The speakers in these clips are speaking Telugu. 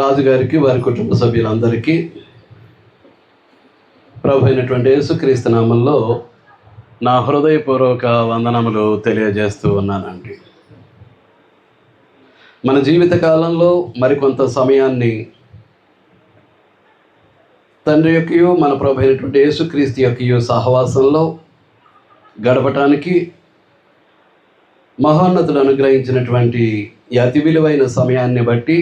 రాజుగారికి, వారి కుటుంబ సభ్యులందరికీ ప్రభు అయినటువంటి యేసుక్రీస్తు నామంలో నా హృదయపూర్వక వందనములు తెలియజేస్తూ ఉన్నానండి. మన జీవిత కాలంలో మరికొంత సమయాన్ని తండ్రి యొక్కయు మన ప్రభు అయినటువంటి యేసుక్రీస్తు యొక్కయు సహవాసంలో గడపటానికి మహోన్నతుడు అనుగ్రహించినటువంటి అతి విలువైన సమయాన్ని బట్టి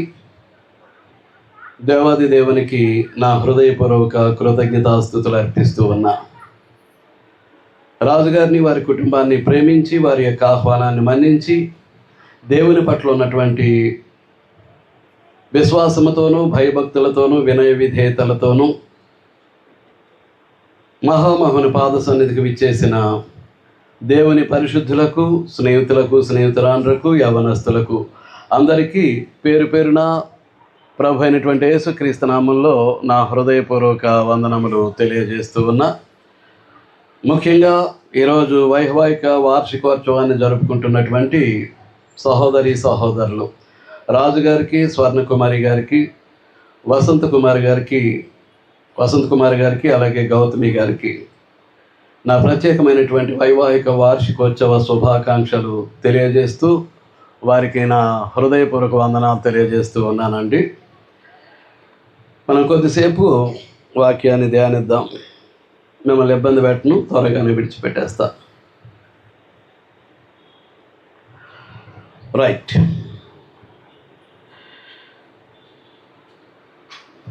దేవాది దేవునికి నా హృదయపూర్వక కృతజ్ఞతాస్తుతులు అర్పిస్తూ ఉన్నా. రాజుగారిని, వారి కుటుంబాన్ని ప్రేమించి, వారి యొక్క ఆహ్వానాన్ని మన్నించి, దేవుని పట్ల ఉన్నటువంటి విశ్వాసముతోనూ, భయభక్తులతోనూ, వినయ విధేయతలతోనూ మహామహుని పాద సన్నిధికి విచ్చేసిన దేవుని పరిశుద్ధులకు, స్నేహితులకు, స్నేహితురాండ్రకు, యవనస్తులకు అందరికీ పేరు పేరున ప్రభు అయినటువంటి యేసుక్రీస్తు నామంలో నా హృదయపూర్వక వందనములు తెలియజేస్తూ ఉన్నా. ముఖ్యంగా ఈరోజు వైవాహిక వార్షికోత్సవాన్ని జరుపుకుంటున్నటువంటి సహోదరి సహోదరులు రాజుగారికి, స్వర్ణకుమారి గారికి, వసంత కుమారి గారికి అలాగే గౌతమి గారికి నా ప్రత్యేకమైనటువంటి వైవాహిక వార్షికోత్సవ శుభాకాంక్షలు తెలియజేస్తూ వారికి నా హృదయపూర్వక వందనాలు తెలియజేస్తూ ఉన్నానండి. మనం కొద్దిసేపు వాక్యాన్ని ధ్యానిద్దాం. మిమ్మల్ని ఇబ్బంది పెట్టను, త్వరగానే విడిచిపెట్టేస్తా. రైట్.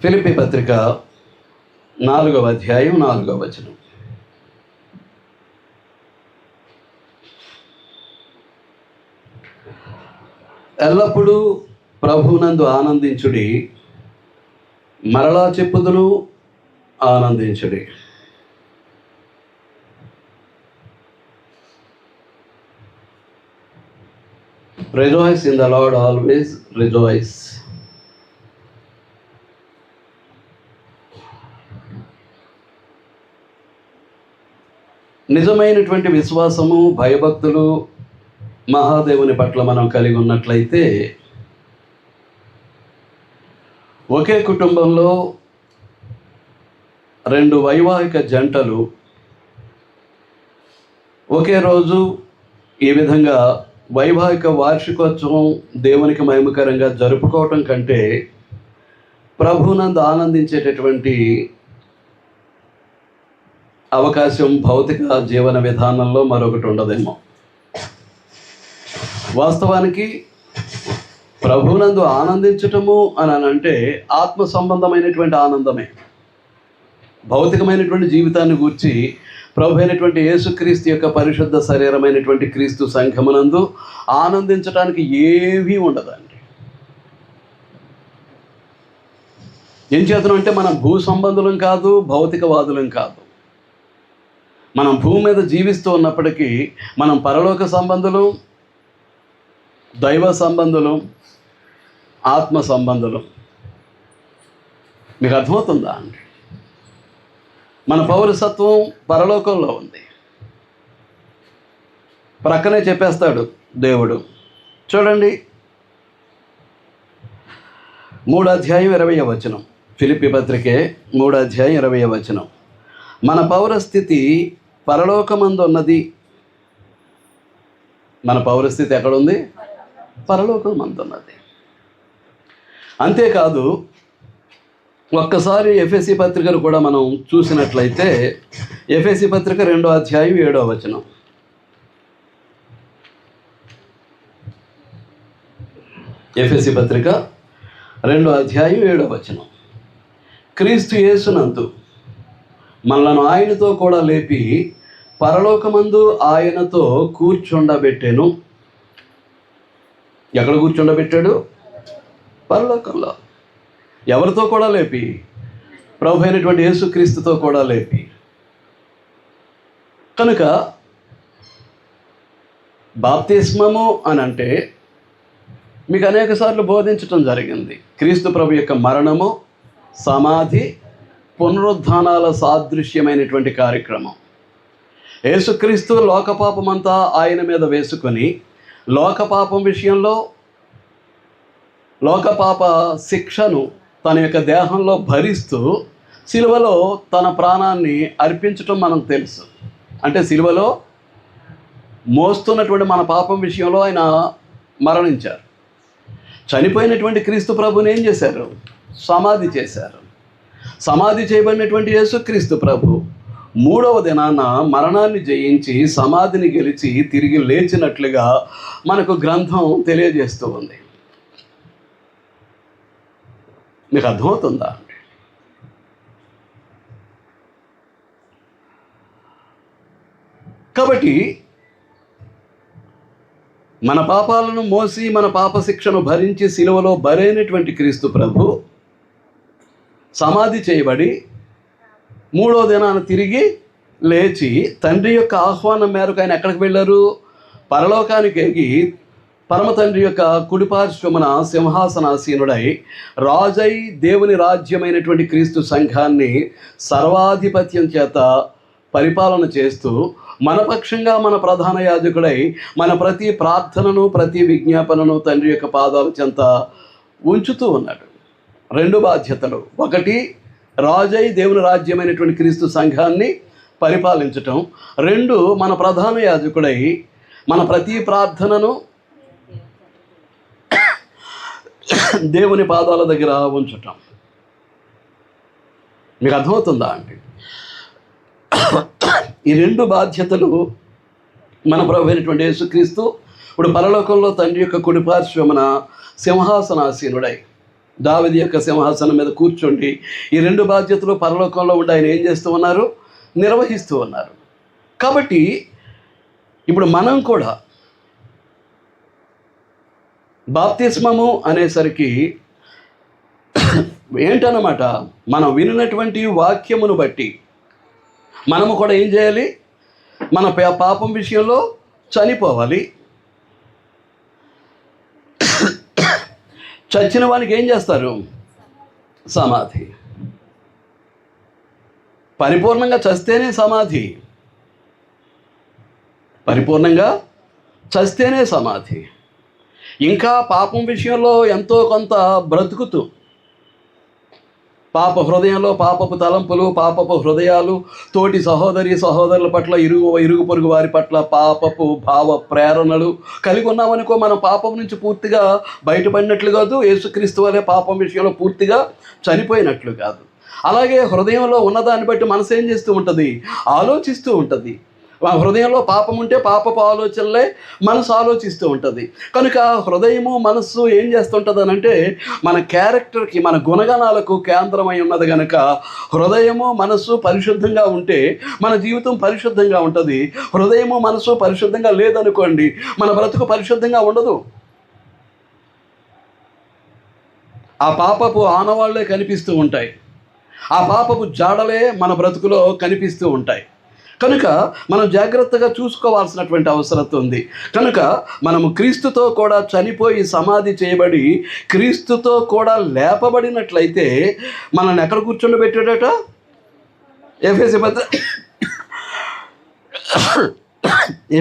ఫిలిప్పీ పత్రిక 4వ అధ్యాయం 4వ వచనం. ఎల్లప్పుడూ ప్రభువునందు ఆనందించుడి, మరలా చెప్పుదును ఆనందించుడి. Rejoice in the Lord always, rejoice. నిజమైనటువంటి విశ్వాసము, భయభక్తులు మహాదేవుని పట్ల మనం కలిగి ఉన్నట్లయితే ఒకే కుటుంబంలో 2 వైవాహిక జంటలు ఒకే రోజు ఈ విధంగా వైవాహిక వార్షికోత్సవం దేవునికి మహిమకరంగా జరుపుకోవటం కంటే ప్రభువునందు ఆనందించేటటువంటి అవకాశం భౌతిక జీవన విధానంలో మరొకటి ఉండదేమో. వాస్తవానికి ప్రభువునందు ఆనందించటము అని అంటే ఆత్మ సంబంధమైనటువంటి ఆనందమే. భౌతికమైనటువంటి జీవితాన్ని గూర్చి ప్రభు అయినటువంటి యేసుక్రీస్తు యొక్క పరిశుద్ధ శరీరమైనటువంటి క్రీస్తు సంఘమునందు ఆనందించడానికి ఏమీ ఉండదండి. ఏం చేతనం అంటే మనం భూ సంబంధులం కాదు, భౌతికవాదులం కాదు. మనం భూమి మీద జీవిస్తూ ఉన్నప్పటికీ మనం పరలోక సంబంధులు, దైవ సంబంధులు, ఆత్మ సంబంధులు. మీకు అర్థమవుతుందా అండి? మన పౌరసత్వం పరలోకంలో ఉంది. ప్రక్కనే చెప్పేస్తాడు దేవుడు. చూడండి, 3వ అధ్యాయం 20వ వచనం. ఫిలిప్పీ పత్రికే 3వ అధ్యాయం 20వ వచనం. మన పౌరస్థితి పరలోకమందు ఉన్నది. మన పౌరస్థితి ఎక్కడుంది? పరలోకమందు ఉన్నది. అంతేకాదు, ఒక్కసారి ఎఫెసీ పత్రికను కూడా మనం చూసినట్లయితే ఎఫెసీ పత్రిక 2వ అధ్యాయం 7వ వచనం. ఎఫెసీ పత్రిక 2వ అధ్యాయం 7వ వచనం. క్రీస్తు యేసునందు మనలను ఆయనతో కూడా లేపి పరలోకమందు ఆయనతో కూర్చుండబెట్టెను. ఎక్కడ కూర్చుండబెట్టాడు? పరలోకంలో. ఎవరితో కూడా లేపి? ప్రభు అయినటువంటి యేసుక్రీస్తుతో కూడా లేపి. కనుక బాప్తిస్మము అని అంటే మీకు అనేక సార్లు బోధించటం జరిగింది. క్రీస్తు ప్రభు యొక్క మరణము, సమాధి, పునరుద్ధానాల సాదృశ్యమైనటువంటి కార్యక్రమం. యేసుక్రీస్తు లోకపాపమంతా ఆయన మీద వేసుకొని లోకపాపం విషయంలో లోక పాప శిక్షను తన యొక్క దేహంలో భరిస్తూ సిలువలో తన ప్రాణాన్ని అర్పించటం మనం తెలుసు. అంటే సిలువలో మోస్తున్నటువంటి మన పాపం విషయంలో ఆయన మరణించారు. చనిపోయినటువంటి క్రీస్తు ప్రభుని ఏం చేశారు? సమాధి చేశారు. సమాధి చేయబడినటువంటి యేసుక్రీస్తు ప్రభు మూడవ దినాన మరణాన్ని జయించి సమాధిని గెలిచి తిరిగి లేచినట్లుగా మనకు గ్రంథం తెలియజేస్తూ ఉంది. మీకు అర్థమవుతుందా? కాబట్టి మన పాపాలను మోసి మన పాప శిక్షను భరించి సిలువలో బరైనటువంటి క్రీస్తు ప్రభు సమాధి చేయబడి మూడో దినాన తిరిగి లేచి తండ్రి యొక్క ఆహ్వానం మేరకు ఆయన ఎక్కడికి వెళ్ళారు? పరలోకానికి ఎగి పరమ తండ్రి యొక్క కుడిపార్శ్వమున సింహాసనాసీనుడై రాజై దేవుని రాజ్యమైనటువంటి క్రీస్తు సంఘాన్ని సర్వాధిపత్యం చేత పరిపాలన చేస్తూ మన పక్షంగా మన ప్రధాన యాజకుడై మన ప్రతి ప్రార్థనను ప్రతి విజ్ఞాపనను తండ్రి యొక్క పాదాల చెంత ఉంచుతూ ఉన్నాడు. రెండు బాధ్యతలు: ఒకటి, రాజై దేవుని రాజ్యమైనటువంటి క్రీస్తు సంఘాన్ని పరిపాలించటం; రెండు, మన ప్రధాన యాజకుడై మన ప్రతి ప్రార్థనను దేవుని పాదాల దగ్గర ఉంచటం. మీకు అర్థమవుతుందా అండి? ఈ రెండు బాధ్యతలు మన ప్రభు అయినటువంటి యేసుక్రీస్తు ఇప్పుడు పరలోకంలో తండ్రి యొక్క కుడిపార్శ్వమున సింహాసనాసీనుడై దావీదు యొక్క సింహాసనం మీద కూర్చోండి. ఈ రెండు బాధ్యతలు పరలోకంలో ఉండి ఆయన ఏం చేస్తూ ఉన్నారు? నిర్వహిస్తూ ఉన్నారు. కాబట్టి ఇప్పుడు మనం కూడా బాప్తిస్మము అనేసరికి ఏంటన్నమాట, మనం వినినటువంటి వాక్యమును బట్టి మనము కూడా ఏం చేయాలి? మన పాపం విషయంలో చనిపోవాలి. చచ్చిన వానికి ఏం చేస్తారు? సమాధి. పరిపూర్ణంగా చస్తేనే సమాధి. పరిపూర్ణంగా చస్తేనే సమాధి. ఇంకా పాపం విషయంలో ఎంతో కొంత బ్రతుకుతూ పాప హృదయంలో పాపపు తలంపులు, పాపపు హృదయాలు, తోటి సహోదరుల పట్ల, ఇరుగు పొరుగు వారి పట్ల పాపపు భావ ప్రేరణలు కలిగి ఉన్నామనుకో, మనం పాపం నుంచి పూర్తిగా బయటపడినట్లు కాదు, యేసుక్రీస్తు వలె పాపం విషయంలో పూర్తిగా చనిపోయినట్లు కాదు. అలాగే హృదయంలో ఉన్నదాన్ని బట్టి మనసు ఏం చేస్తూ ఉంటుంది? ఆలోచిస్తూ ఉంటుంది. హృదయంలో పాపం ఉంటే పాపపు ఆలోచనలే మనసు ఆలోచిస్తూ ఉంటుంది. కనుక హృదయము మనస్సు ఏం చేస్తుంటుంది అని అంటే మన క్యారెక్టర్కి, మన గుణగణాలకు కేంద్రమై ఉన్నది కనుక హృదయము మనస్సు పరిశుద్ధంగా ఉంటే మన జీవితం పరిశుద్ధంగా ఉంటుంది. హృదయము మనస్సు పరిశుద్ధంగా లేదనుకోండి, మన బ్రతుకు పరిశుద్ధంగా ఉండదు. ఆ పాపపు ఆనవాళ్లే కనిపిస్తూ ఉంటాయి. ఆ పాపపు జాడలే మన బ్రతుకులో కనిపిస్తూ ఉంటాయి. కనుక మనం జాగ్రత్తగా చూసుకోవాల్సినటువంటి అవసరం ఉంది. కనుక మనము క్రీస్తుతో కూడా చనిపోయి సమాధి చేయబడి క్రీస్తుతో కూడా లేపబడినట్లయితే మనల్ని ఎక్కడ కూర్చోబెట్టాడట?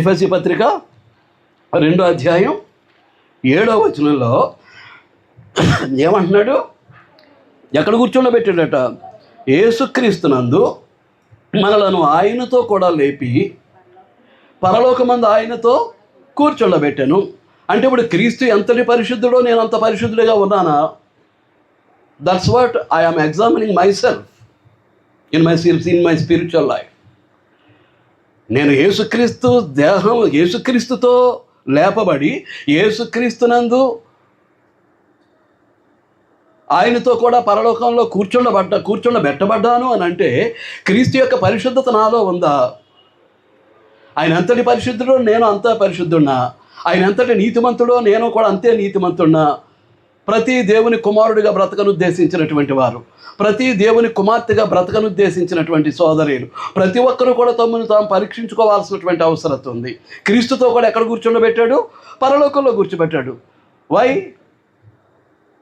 ఎఫెసీ పత్రిక 2వ అధ్యాయం 7వ వచనంలో ఏమంటున్నాడు? ఎక్కడ కూర్చోబెట్టాడట? యేసుక్రీస్తునందు మనలను ఆయనతో కూడా లేపి పరలోకమందు ఆయనతో కూర్చోబెట్టాను. అంటే ఇప్పుడు క్రీస్తు ఎంతటి పరిశుద్ధుడో నేను అంత పరిశుద్ధుడిగా ఉన్నానా? That's what I am examining myself in my spiritual life. నేను యేసుక్రీస్తుతో లేపబడి యేసుక్రీస్తునందు ఆయనతో కూడా పరలోకంలో కూర్చోబెట్టబడ్డాను అని అంటే క్రీస్తు యొక్క పరిశుద్ధత నాలో ఉందా? ఆయన ఎంతటి పరిశుద్ధుడో నేను అంత పరిశుద్ధున్నా. ఆయన ఎంతటి నీతిమంతుడో నేను కూడా అంతే నీతిమంతున్నా. ప్రతి దేవుని కుమారుడిగా బ్రతకనుద్దేశించినటువంటి వారు, ప్రతి దేవుని కుమార్తెగా బ్రతకనుద్దేశించినటువంటి సోదరులు ప్రతి ఒక్కరూ కూడా తమను తాము పరీక్షించుకోవాల్సినటువంటి అవసరం ఉంది. క్రీస్తుతో కూడా ఎక్కడ కూర్చోబెట్టాడు? పరలోకంలో కూర్చోబెట్టాడు. Why?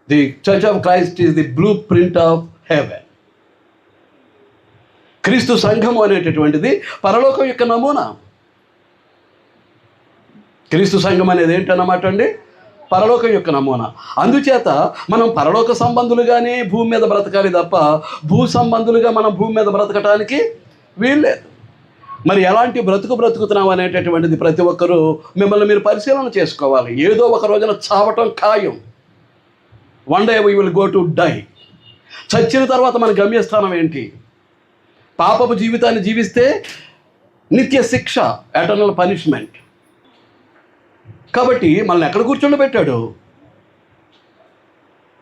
The Church of Christ is the blueprint of heaven. క్రీస్తు సంఘము అనేటటువంటిది పరలోకం యొక్క నమూనా. క్రీస్తు సంఘం అనేది ఏంటన్నమాట అండి? పరలోకం యొక్క నమూనా. అందుచేత మనం పరలోక సంబంధులుగానే భూమి మీద బ్రతకాలి తప్ప భూ సంబంధులుగా మనం భూమి మీద బ్రతకటానికి వీల్లేదు. మరి ఎలాంటి బ్రతుకుతున్నాం అనేటటువంటిది ప్రతి ఒక్కరూ మిమ్మల్ని మీరు పరిశీలన చేసుకోవాలి. ఏదో ఒక రోజున చావటం ఖాయం. One day we will go to die. చచ్చిన తర్వాత మన గమ్యస్థానం ఏంటి? పాపపు జీవితాన్ని జీవిస్తే నిత్య శిక్ష, ఎటర్నల్ పనిష్మెంట్. కాబట్టి మనల్ని ఎక్కడ కూర్చోబెట్టాడు?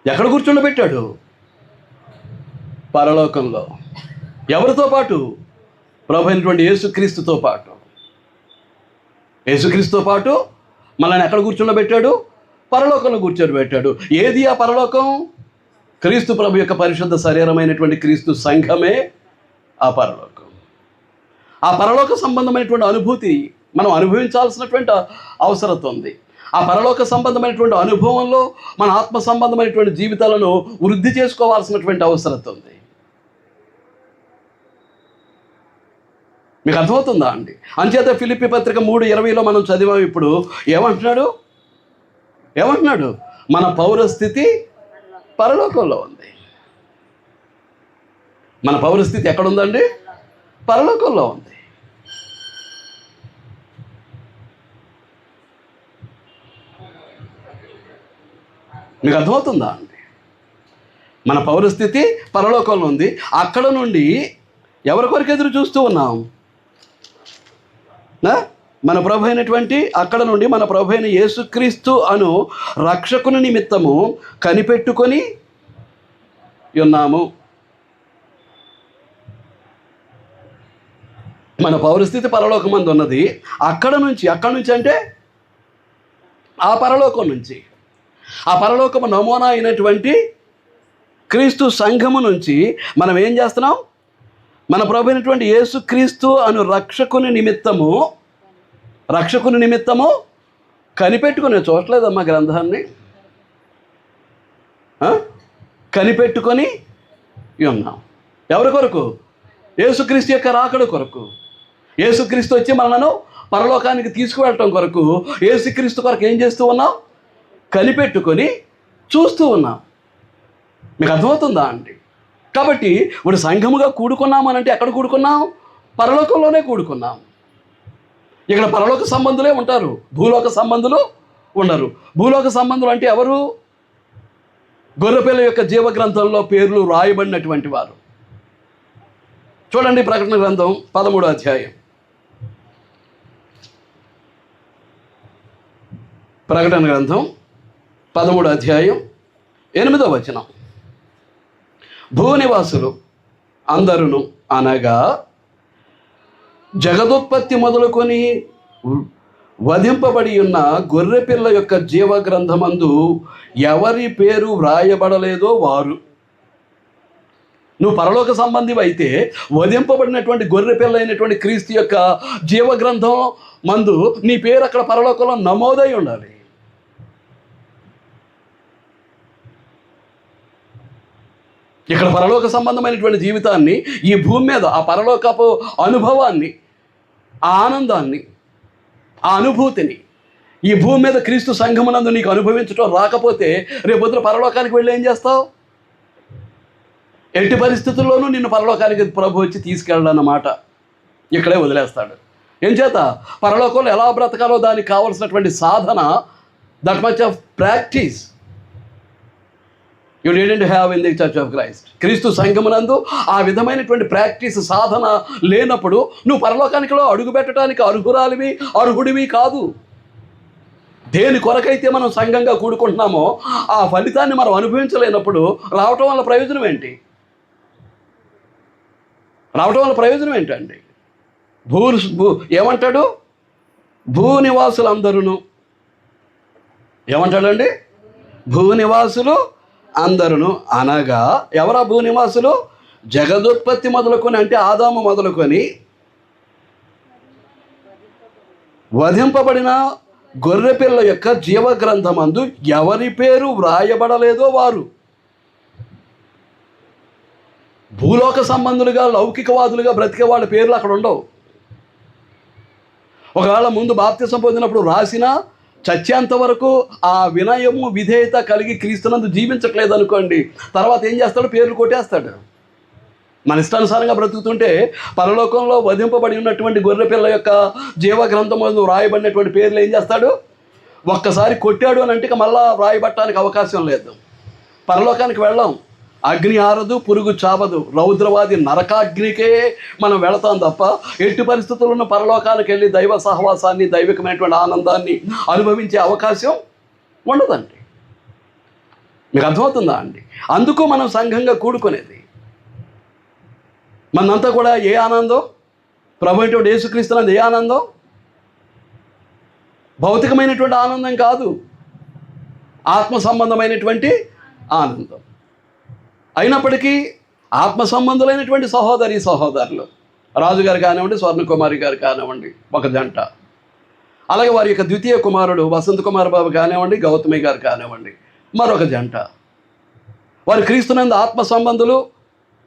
ఎక్కడ కూర్చోబెట్టాడు? పరలోకంలో. ఎవరితో పాటు? ప్రభు అయినటువంటి యేసుక్రీస్తుతో పాటు. యేసుక్రీస్తుతో పాటు మనల్ని ఎక్కడ కూర్చోబెట్టాడు? పరలోకంలో కూర్చోబెట్టాడు. ఏది ఆ పరలోకం? క్రీస్తు ప్రభు యొక్క పరిశుద్ధ శరీరమైనటువంటి క్రీస్తు సంఘమే ఆ పరలోకం. ఆ పరలోక సంబంధమైనటువంటి అనుభూతి మనం అనుభవించాల్సినటువంటి అవసరం ఉంది. ఆ పరలోక సంబంధమైనటువంటి అనుభవంలో మన ఆత్మ సంబంధమైనటువంటి జీవితాలను వృద్ధి చేసుకోవాల్సినటువంటి అవసరం ఉంది. మీకు అర్థమవుతుందా అండి? అంచేత ఫిలిప్పీ పత్రిక 3:20 మనం చదివాం. ఇప్పుడు ఏమంటున్నాడు? మన పౌరస్థితి పరలోకంలో ఉంది. మన పౌరస్థితి ఎక్కడుందండి? పరలోకంలో ఉంది. మీకు అర్థమవుతుందా అండి? మన పౌరస్థితి పరలోకంలో ఉంది. అక్కడ నుండి ఎవరి కొరకు ఎదురు చూస్తూ ఉన్నాం? మన ప్రభు అయినటువంటి అక్కడ నుండి మన ప్రభు అయిన యేసుక్రీస్తు అను రక్షకుని నిమిత్తము కనిపెట్టుకొని ఉన్నాము. మన పౌరస్థితి పరలోకమందు ఉన్నది. అక్కడ నుంచి అంటే ఆ పరలోకం నుంచి, ఆ పరలోకము నమూనా అయినటువంటి క్రీస్తు సంఘము నుంచి మనం ఏం చేస్తున్నాం? మన ప్రభు అయినటువంటి యేసుక్రీస్తు అను రక్షకుని నిమిత్తము కనిపెట్టుకుని, చూడలేదమ్మా గ్రంథాన్ని, కనిపెట్టుకొని ఉన్నాం. ఎవరి కొరకు? యేసుక్రీస్తు యొక్క రాకడ కొరకు. యేసుక్రీస్తు వచ్చి మనలను పరలోకానికి తీసుకువెళ్ళటం కొరకు యేసుక్రీస్తు కొరకు ఏం చేస్తూ ఉన్నాం? కనిపెట్టుకొని చూస్తూ ఉన్నాం. మీకు అర్థమవుతుందా అండి? కాబట్టి ఇప్పుడు సంఘముగా కూడుకున్నామనంటే ఎక్కడ కూడుకున్నాం? పరలోకంలోనే కూడుకున్నాం. ఇక్కడ పరలోక సంబంధులే ఉంటారు, భూలోక సంబంధులు ఉండరు. భూలోక సంబంధులు అంటే ఎవరు? గొర్రెపిల్ల యొక్క జీవ గ్రంథంలో పేర్లు రాయబడినటువంటి వారు. చూడండి, ప్రకటన గ్రంథం 13వ అధ్యాయం. ప్రకటన గ్రంథం 13వ అధ్యాయం 8వ వచనం. భూనివాసులు అందరును అనగా జగదుత్పత్తి మొదలుకొని వధింపబడి ఉన్న గొర్రెపిల్ల యొక్క జీవ గ్రంథమందు ఎవరి పేరు వ్రాయబడలేదో వారు. నువ్వు పరలోక సంబంధివి అయితే వధింపబడినటువంటి గొర్రెపిల్ల అయినటువంటి క్రీస్తు యొక్క జీవ గ్రంథం మందు నీ పేరు అక్కడ పరలోకంలో నమోదై ఉండాలి. ఇక్కడ పరలోక సంబంధమైనటువంటి జీవితాన్ని, ఈ భూమి మీద ఆ పరలోకపు అనుభవాన్ని, ఆ ఆనందాన్ని, ఆ అనుభూతిని ఈ భూమి మీద క్రీస్తు సంఘమునందు నీకు అనుభవించడం రాకపోతే రేపొద్దున పరలోకానికి వెళ్ళి ఏం చేస్తావు? ఎట్టి పరిస్థితుల్లోనూ నిన్ను పరలోకానికి ప్రభు వచ్చి తీసుకెళ్ళాలన్నమాట. ఇక్కడే వదిలేస్తాడు. ఏం చేత? పరలోకంలో ఎలా బ్రతకాలో దానికి కావలసినటువంటి సాధన, that much of practice you didn't have in the church of Christ. క్రీస్తు సంఘమునందు ఆ విధమైనటువంటి ప్రాక్టీస్, సాధన లేనప్పుడు నువ్వు పరలోకానికిలో అడుగు పెట్టడానికి అర్హుడివి కాదు. దేని కొరకైతే మనం సంఘంగా కూడుకుంటున్నామో ఆ ఫలితాన్ని మనం అనుభవించలేనప్పుడు రావటం వల్ల ప్రయోజనం ఏంటి? ఏంటండి? ఏమంటాడు? భూనివాసులందరూ ఏమంటాడండి? భూనివాసులు అందరూ అనగా ఎవరా భూనివాసులు? జగదుత్పత్తి మొదలుకొని, అంటే ఆదాము మొదలుకొని వధింపబడిన గొర్రెపిల్ల యొక్క జీవ గ్రంథమందు ఎవరి పేరు వ్రాయబడలేదో వారు. భూలోక సంబంధులుగా, లౌకికవాదులుగా బ్రతికే వాళ్ళ పేర్లు అక్కడ ఉండవు. ఒకవేళ ముందు బాప్తిసం పొందినప్పుడు రాసినా చచ్చేంత వరకు ఆ వినయము విధేయత కలిగి క్రీస్తునందు జీవించట్లేదు అనుకోండి, తర్వాత ఏం చేస్తాడు? పేర్లు కొట్టేస్తాడు. మన ఇష్టానుసారంగా బ్రతుకుతుంటే పరలోకంలో వధింపబడి ఉన్నటువంటి గొర్రెపిల్ల యొక్క జీవగ్రంథంలో వ్రాయబడినటువంటి పేర్లు ఏం చేస్తాడు? ఒక్కసారి కొట్టాడు అని అంటే మళ్ళా వ్రాయబట్టడానికి అవకాశం లేదు. పరలోకానికి వెళ్ళాం, అగ్ని ఆరదు, పురుగు చావదు, రౌద్రవాది నరకాగ్నికే మనం వెళతాం తప్ప ఎట్టి పరిస్థితుల్లో పరలోకానికి వెళ్ళి దైవ సహవాసాన్ని, దైవికమైనటువంటి ఆనందాన్ని అనుభవించే అవకాశం ఉండదండి. మీకు అర్థమవుతుందా అండి? అందుకు మనం సంఘంగా కూడుకునేది. మనంతా కూడా ఏ ఆనందం? ప్రభు అయినటువంటి యేసుక్రీస్తునందు ఏ ఆనందం? భౌతికమైనటువంటి ఆనందం కాదు, ఆత్మ సంబంధమైనటువంటి ఆనందం. అయినప్పటికీ ఆత్మ సంబంధులైనటువంటి సహోదరి సహోదరులు, రాజుగారు కానివ్వండి, స్వర్ణకుమారి గారు కానివ్వండి, ఒక జంట. అలాగే వారి యొక్క ద్వితీయ కుమారుడు వసంత్ కుమార్ బాబు కానివ్వండి, గౌతమి గారు కానివ్వండి, మరొక జంట. వారు క్రీస్తునందు ఆత్మ సంబంధులు.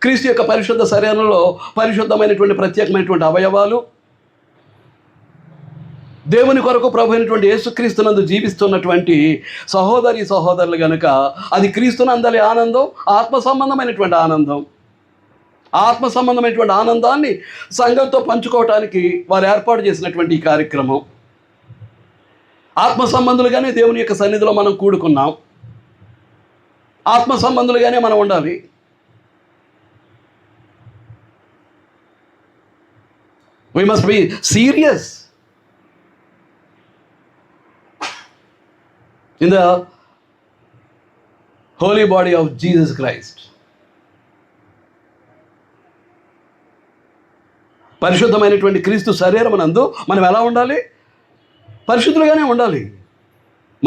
క్రీస్తు యొక్క పరిశుద్ధ శరీరంలో పరిశుద్ధమైనటువంటి ప్రత్యేకమైనటువంటి అవయవాలు. దేవుని కొరకు ప్రభు అయినటువంటి యేసుక్రీస్తునందు జీవిస్తున్నటువంటి సహోదరి సహోదరులు కనుక అది క్రీస్తునందలి ఆనందం, ఆత్మ సంబంధమైనటువంటి ఆనందం. ఆత్మ సంబంధమైనటువంటి ఆనందాన్ని సంఘంతో పంచుకోవటానికి వారు ఏర్పాటు చేసినటువంటి ఈ కార్యక్రమం. ఆత్మ సంబంధులుగానే దేవుని యొక్క సన్నిధిలో మనం కూడుకున్నాం. ఆత్మ సంబంధులుగానే మనం ఉండాలి. We must be serious in the holy body of Jesus Christ. పరిశుద్ధమైనటువంటి క్రీస్తు శరీరమునందు మనం ఎలా ఉండాలి? పరిశుద్ధులుగానే ఉండాలి.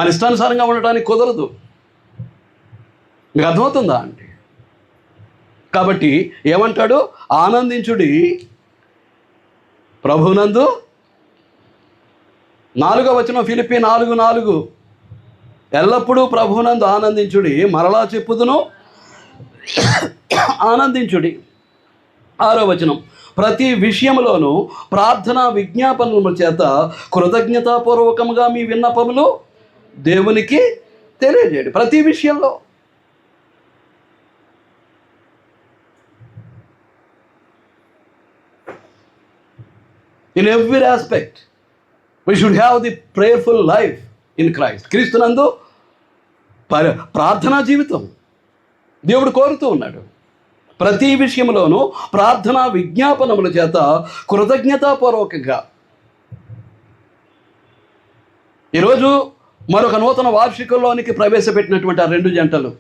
మన ఇష్టానుసారంగా ఉండటానికి కుదరదు. మీకు అర్థమవుతుందా అండి? కాబట్టి ఏమంటాడు? ఆనందించుడి ప్రభునందు. 4వ వచనం ఫిలిప్పీ 4:4, ఎల్లప్పుడూ ప్రభునందు ఆనందించుడి, మరలా చెప్పుదును ఆనందించుడి. 6వ వచనం, ప్రతి విషయంలోనూ ప్రార్థన విజ్ఞాపనల చేత కృతజ్ఞతాపూర్వకంగా మీ విన్నపములు దేవునికి తెలియజేయండి. ప్రతి విషయంలో. In every aspect, we should have the prayerful life in Christ. క్రీస్తునందు ప్రార్థనా జీవితం దేవుడు కోరుతూ ఉన్నాడు. ప్రతి విషయంలోనూ ప్రార్థనా విజ్ఞాపనముల చేత కృతజ్ఞతాపూర్వకంగా. ఈరోజు మరొక నూతన వార్షికంలోనికి ప్రవేశపెట్టినటువంటి ఆ 2 జంటలు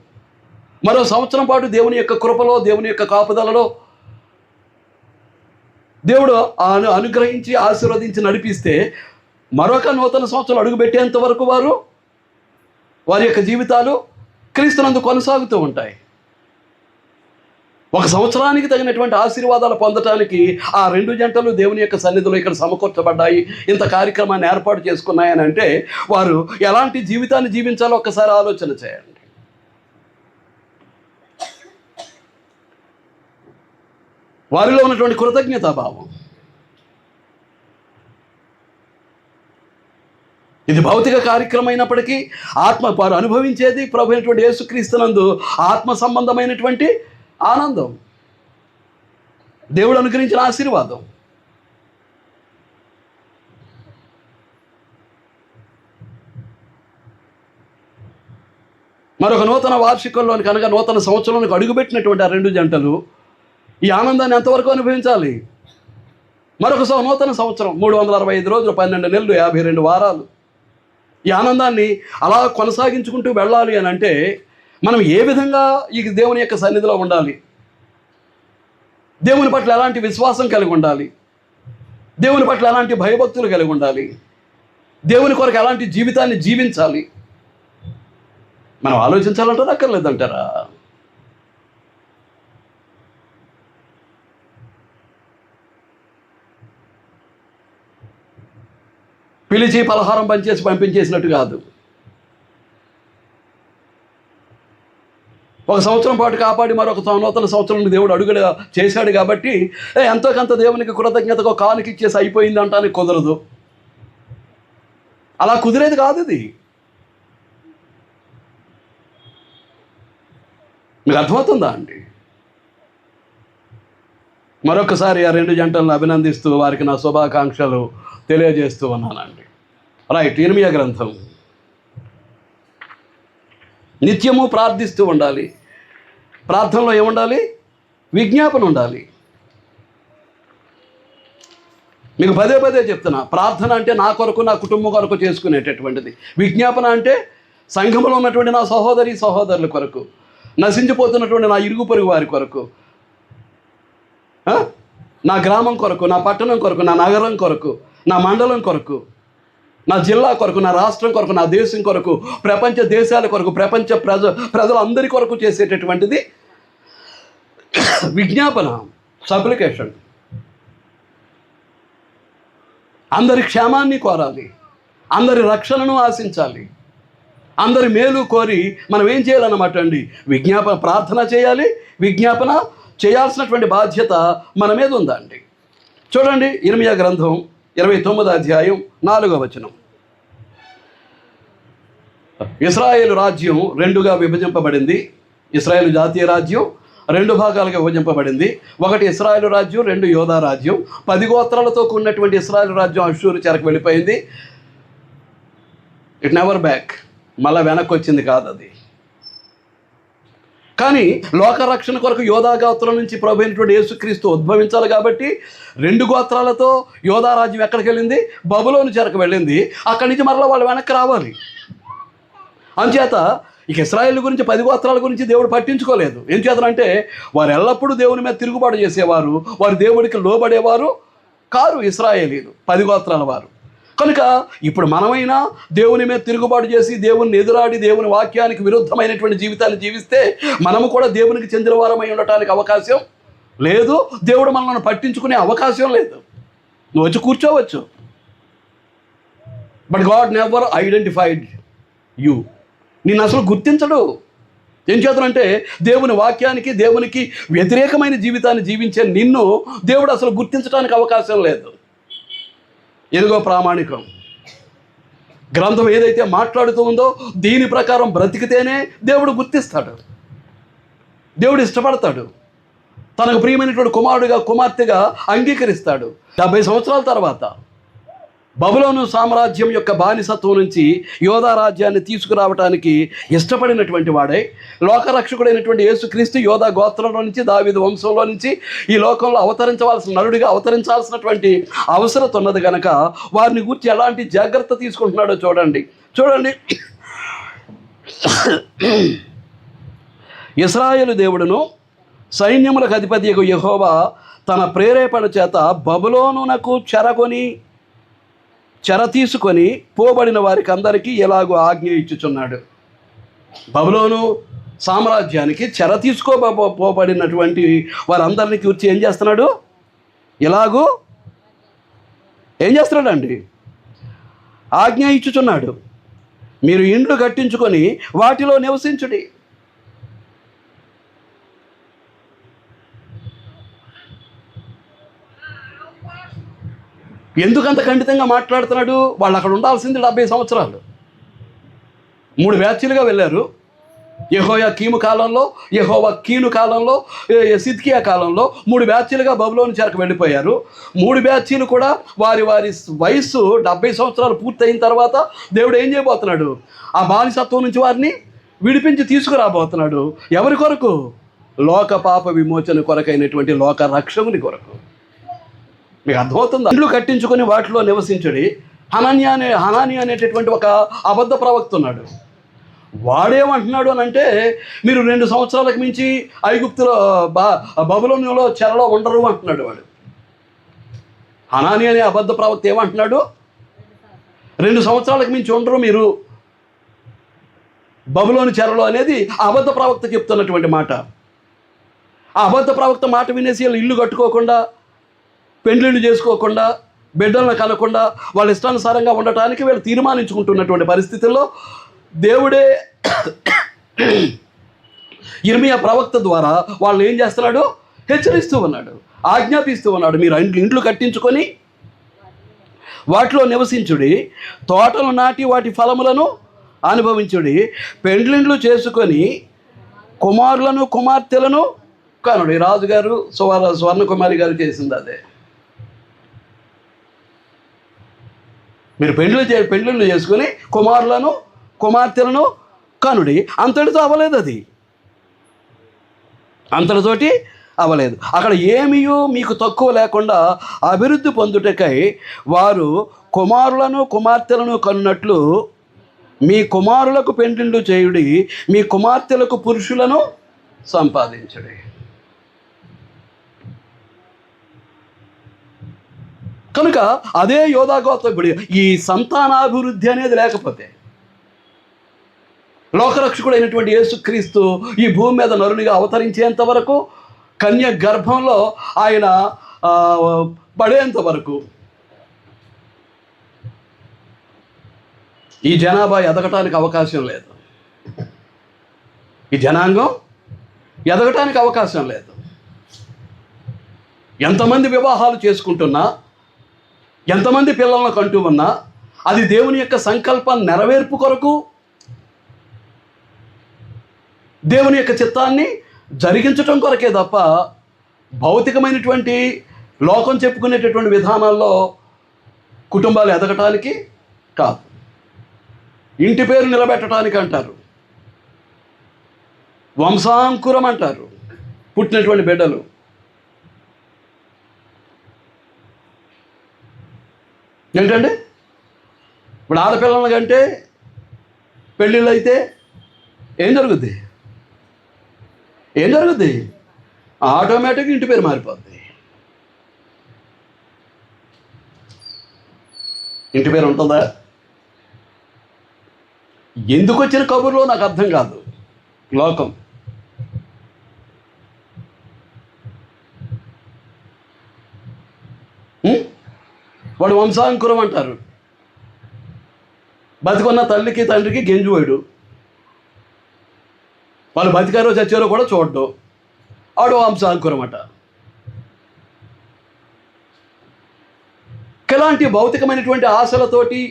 మరో సంవత్సరం పాటు దేవుని యొక్క కృపలో, దేవుని యొక్క కాపుదలలో దేవుడు అనుగ్రహించి ఆశీర్వదించి నడిపిస్తే మరొక నూతన సంవత్సరం అడుగుపెట్టేంత వరకు వారి యొక్క జీవితాలు క్రీస్తునందు కొనసాగుతూ ఉంటాయి. ఒక సంవత్సరానికి తగినటువంటి ఆశీర్వాదాలు పొందటానికి ఆ 2 జంటలు దేవుని యొక్క సన్నిధిలో ఇక్కడ సమకూర్చబడ్డాయి, ఇంత కార్యక్రమాన్ని ఏర్పాటు చేసుకున్నాయని అంటే వారు ఎలాంటి జీవితాన్ని జీవించాలో ఒక్కసారి ఆలోచన చేయండి. వారిలో ఉన్నటువంటి కృతజ్ఞతాభావం. ఇది భౌతిక కార్యక్రమం అయినప్పటికీ వారు అనుభవించేది ప్రభు అయినటువంటి యేసుక్రీస్తునందు ఆత్మ సంబంధమైనటువంటి ఆనందం, దేవుడు అనుగ్రహించిన ఆశీర్వాదం. మరొక నూతన వార్షికంలోనికి అనగా నూతన సంవత్సరంలోనికి అడుగుపెట్టినటువంటి ఆ 2 జంటలు ఈ ఆనందాన్ని ఎంతవరకు అనుభవించాలి? మరొక నూతన సంవత్సరం 365 రోజులు, 12 నెలలు, 52 వారాలు. ఈ ఆనందాన్ని అలా కొనసాగించుకుంటూ వెళ్ళాలి అని అంటే మనం ఏ విధంగా ఈ దేవుని యొక్క సన్నిధిలో ఉండాలి? దేవుని పట్ల ఎలాంటి విశ్వాసం కలిగి ఉండాలి? దేవుని పట్ల ఎలాంటి భయభక్తులు కలిగి ఉండాలి? దేవుని కొరకు ఎలాంటి జీవితాన్ని జీవించాలి? మనం ఆలోచించాలంటారా, అక్కర్లేదంటారా? పిలిచి పలహారం పంచేసి పంపించేసినట్టు కాదు. ఒక సంవత్సరం పాటు కాపాడి మరొక నూతన సంవత్సరం దేవుడు అడుగుడు చేశాడు కాబట్టి ఎంతో కొంత దేవునికి కృతజ్ఞతగా కానుక ఇచ్చేసి అయిపోయింది అంటానికి కుదరదు. అలా కుదిరేది కాదు ఇది. మీకు అర్థమవుతుందా అండి? మరొకసారి ఆ 2 జంటలను అభినందిస్తూ వారికి నా శుభాకాంక్షలు తెలియజేస్తూ ఉన్నానండి. రైట్. ఇర్మియా గ్రంథం. నిత్యము ప్రార్థిస్తూ ఉండాలి. ప్రార్థనలో ఏముండాలి? విజ్ఞాపన ఉండాలి. మీకు పదే పదే చెప్తున్నా, ప్రార్థన అంటే నా కొరకు, నా కుటుంబం కొరకు చేసుకునేటటువంటిది. విజ్ఞాపన అంటే సంఘంలో ఉన్నటువంటి నా సహోదరి సహోదరుల కొరకు, నశించిపోతున్నటువంటి నా ఇరుగు పొరుగు వారి కొరకు, నా గ్రామం కొరకు, నా పట్టణం కొరకు, నా నగరం కొరకు, నా మండలం కొరకు, నా జిల్లా కొరకు, నా రాష్ట్రం కొరకు, నా దేశం కొరకు, ప్రపంచ దేశాల కొరకు, ప్రపంచ ప్రజలందరి కొరకు చేసేటటువంటిది విజ్ఞాపన, సప్లికేషన్. అందరి క్షేమాన్ని కోరాలి, అందరి రక్షణను ఆశించాలి, అందరి మేలు కోరి మనం ఏం చేయాలన్నమాట అండి? ప్రార్థన చేయాలి. విజ్ఞాపన చేయాల్సినటువంటి బాధ్యత మన మీద ఉందండి. చూడండి, ఇర్మియా గ్రంథం 29వ అధ్యాయం 4వ వచనం. ఇశ్రాయేలు రాజ్యం 2గా విభజింపబడింది. ఇశ్రాయేలు జాతీయ రాజ్యం 2 భాగాలుగా విభజింపబడింది. ఒకటి ఇశ్రాయేలు రాజ్యం, 2 యోధా రాజ్యం. 10 గోత్రాలతో కూడినటువంటి ఇశ్రాయేలు రాజ్యం అష్షూరు చెరకు వెళ్ళిపోయింది. It never back. మళ్ళా వెనక్కి వచ్చింది కాదు అది. కానీ లోకరక్షణ కొరకు యోధా గోత్రం నుంచి ప్రభు అయినటువంటి యేసుక్రీస్తు ఉద్భవించాలి కాబట్టి 2 గోత్రాలతో యోధా రాజ్యం ఎక్కడికి వెళ్ళింది? బబులోను చెరకు వెళ్ళింది. అక్కడి నుంచి మరలా వాళ్ళు వెనక్కి రావాలి. అంచేత ఇక ఇశ్రాయేలు గురించి 10 గోత్రాల గురించి దేవుడు పట్టించుకోలేదు. ఏం చేతనంటే వారు ఎల్లప్పుడూ దేవుని మీద తిరుగుబాటు చేసేవారు, వారు దేవుడికి లోబడేవారు కారు ఇశ్రాయేలీలు, 10 గోత్రాల వారు. కనుక ఇప్పుడు మనమైనా దేవుని మీద తిరుగుబాటు చేసి దేవుని ఎదురాడి దేవుని వాక్యానికి విరుద్ధమైనటువంటి జీవితాన్ని జీవిస్తే మనము కూడా దేవునికి చెందిన వారమై ఉండటానికి అవకాశం లేదు. దేవుడు మనల్ని పట్టించుకునే అవకాశం లేదు. నువ్వు వచ్చి కూర్చోవచ్చు, but God never identified you. నిన్ను అసలు గుర్తించడు. ఏం చేతనంటే దేవుని వాక్యానికి, దేవునికి వ్యతిరేకమైన జీవితాన్ని జీవించే నిన్ను దేవుడు అసలు గుర్తించడానికి అవకాశం లేదు. ఎదుగో ప్రామాణికం. గ్రంథం ఏదైతే మాట్లాడుతూ ఉందో దీని ప్రకారం బ్రతికితేనే దేవుడు గుర్తిస్తాడు, దేవుడు ఇష్టపడతాడు, తనకు ప్రియమైనటువంటి కుమారుడిగా కుమార్తెగా అంగీకరిస్తాడు. 70 సంవత్సరాల తర్వాత బబులోను సామ్రాజ్యం యొక్క బానిసత్వం నుంచి యోధా రాజ్యాన్ని తీసుకురావడానికి ఇష్టపడినటువంటి వాడే లోకరక్షకుడైనటువంటి యేసుక్రీస్తు యోధా గోత్రంలో నుంచి, దావీదు వంశంలో నుంచి ఈ లోకంలో అవతరించవలసిన నరుడిగా అవతరించాల్సినటువంటి అవసరం ఉన్నది కనుక వారిని గురించి ఎలాంటి జాగ్రత్త తీసుకుంటున్నాడో చూడండి. ఇశ్రాయేలు దేవుడును సైన్యములకు అధిపతి యెహోవా తన ప్రేరేపణ చేత బబులోనునకు చెర తీసుకొని పోబడిన వారికి అందరికీ ఎలాగో ఆజ్ఞ ఇచ్చుచున్నాడు. బబులోను సామ్రాజ్యానికి చెర పోబడినటువంటి వారందరినీ కూర్చి ఏం చేస్తున్నాడు? ఎలాగూ ఏం చేస్తున్నాడండి? ఆజ్ఞ ఇచ్చుచున్నాడు. మీరు ఇండ్లు కట్టించుకొని వాటిలో నివసించుడి. ఎందుకంత ఖండితంగా మాట్లాడుతున్నాడు? వాళ్ళు అక్కడ ఉండాల్సింది 70 సంవత్సరాలు. 3 బ్యాచ్లుగా వెళ్ళారు. యెహోయాకీము కాలంలో, యెహోవాకీను కాలంలో, సిద్కియా కాలంలో 3 బ్యాచ్లుగా బబులోను చెరకు వెళ్ళిపోయారు. 3 బ్యాచీలు కూడా వారి వారి వయస్సు 70 సంవత్సరాలు పూర్తయిన తర్వాత దేవుడు ఏం చేయబోతున్నాడు? ఆ బానిసత్వం నుంచి వారిని విడిపించి తీసుకురాబోతున్నాడు. ఎవరి కొరకు? లోక పాప విమోచన కొరకైనటువంటి లోక రక్షకుని కొరకు. మీకు అర్థమవుతుంది? ఇండ్లు కట్టించుకొని వాటిలో నివసించడి. హనాని అనేటటువంటి ఒక అబద్ధ ప్రవక్త ఉన్నాడు. వాడేమంటున్నాడు అని అంటే మీరు 2 సంవత్సరాలకు మించి ఐగుప్తులో బబులోనులో చెరలో ఉండరు అంటున్నాడు వాడు. హనాని అనే అబద్ధ ప్రవక్త ఏమంటున్నాడు? 2 సంవత్సరాలకు మించి ఉండరు మీరు బబులోను చెరలో అనేది అబద్ధ ప్రవక్త చెప్తున్నటువంటి మాట. ఆ అబద్ధ ప్రవక్త మాట వినేసి వీళ్ళు ఇల్లు కట్టుకోకుండా, పెండ్లిళ్ళు చేసుకోకుండా, బిడ్డలను కనకుండా వాళ్ళ ఇష్టానుసారంగా ఉండటానికి వీళ్ళు తీర్మానించుకుంటున్నటువంటి పరిస్థితుల్లో దేవుడే ఇర్మియా ప్రవక్త ద్వారా వాళ్ళని ఏం చేస్తున్నాడు? హెచ్చరిస్తూ ఉన్నాడు, ఆజ్ఞాపిస్తూ ఉన్నాడు. మీరు ఇండ్లు కట్టించుకొని వాటిలో నివసించుడి, తోటలు నాటి వాటి ఫలములను అనుభవించుడి, పెండ్లిండ్లు చేసుకొని కుమారులను కుమార్తెలను కనుడి. రాజుగారు స్వర్ణకుమారి గారు చేసింది అదే. మీరు పెండ్లిళ్ళు చేసుకొని కుమారులను కుమార్తెలను కనుడి. అంతటితో అవ్వలేదు, అది అంతటితోటి అవ్వలేదు. అక్కడ ఏమీయూ మీకు తక్కువ లేకుండా అభివృద్ధి పొందుటకై వారు కుమారులను కుమార్తెలను కన్నట్లు మీ కుమారులకు పెండ్లిళ్ళు చేయుడి, మీ కుమార్తెలకు పురుషులను సంపాదించుడి. కనుక అదే యోధాగోత్రం. ఇప్పుడు ఈ సంతానాభివృద్ధి అనేది లేకపోతే లోకరక్షకుడైనటువంటి యేసుక్రీస్తు ఈ భూమి మీద నరునిగా అవతరించేంత వరకు, కన్య గర్భంలో ఆయన పడేంత వరకు ఈ జనాభా ఎదగటానికి అవకాశం లేదు. ఈ జనాంగం ఎదగటానికి అవకాశం లేదు. ఎంతమంది వివాహాలు చేసుకుంటున్నా, ఎంతమంది పిల్లలను కంటూ ఉన్నా, అది దేవుని యొక్క సంకల్పం నెరవేర్పు కొరకు, దేవుని యొక్క చిత్తాన్ని జరిగించటం కొరకే తప్ప భౌతికమైనటువంటి లోకం చెప్పుకునేటటువంటి విధానాల్లో కుటుంబాలు ఎదగటానికి కాదు. ఇంటి పేరు నిలబెట్టడానికి అంటారు, వంశాంకురం అంటారు పుట్టినటువంటి బిడ్డలు. ఏంటండి, ఇప్పుడు ఆడపిల్లల కంటే పెళ్ళిళ్ళు అయితే ఏం జరుగుద్ది? ఆటోమేటిక్గా ఇంటి పేరు మారిపోద్ది. ఇంటి పేరు ఉంటుందా? ఎందుకు వచ్చిన కబుర్లో నాకు అర్థం కాదు. లోకం వాడు వంశాంకురం అంటారు. బతికున్న తల్లికి తండ్రికి గెంజువాడు, వాళ్ళు బతికారో చచ్చారో కూడా చూడడం, ఆడు వంశాంకురం అట. ఇలాంటి భౌతికమైనటువంటి ఆశలతోటి,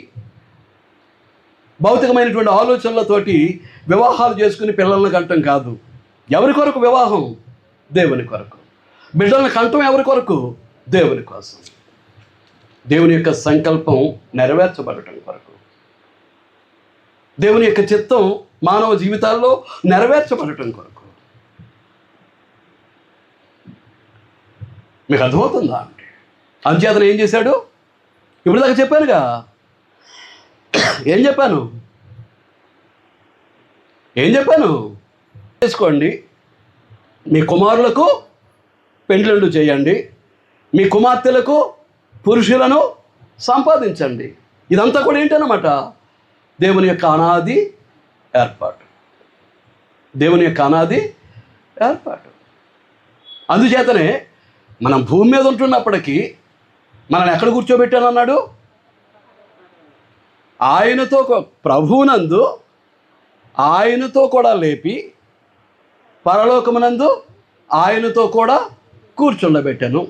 భౌతికమైనటువంటి ఆలోచనలతోటి వివాహాలు చేసుకుని పిల్లల్ని కంటం కాదు. ఎవరి కొరకు వివాహం? దేవుని కొరకు. బిడ్డల్ని కంటం ఎవరి కొరకు? దేవుని కోసం. దేవుని యొక్క సంకల్పం నెరవేర్చబడటం కొరకు, దేవుని యొక్క చిత్తం మానవ జీవితాల్లో నెరవేర్చబడటం కొరకు. మీకు అర్థమవుతుందా అంటే? అంచేతను ఏం చేశాడు? ఇప్పుడు దాకా చెప్పానుగా. ఏం చెప్పాను? చేసుకోండి, మీ కుమారులకు పెండ్లిళ్ళు చేయండి, మీ కుమార్తెలకు పురుషులను సంపాదించండి. ఇదంతా కూడా ఏంటన్నమాట? దేవుని యొక్క అనాది ఏర్పాటు. దేవుని యొక్క అనాది ఏర్పాటు. అందుచేతనే మనం భూమి మీద ఉంటున్నప్పటికీ మనల్ని ఎక్కడ కూర్చోబెట్టానన్నాడు? ఆయనతో, ప్రభువునందు ఆయనతో కూడా లేపి, పరలోకమునందు ఆయనతో కూడా కూర్చుండబెట్టాను.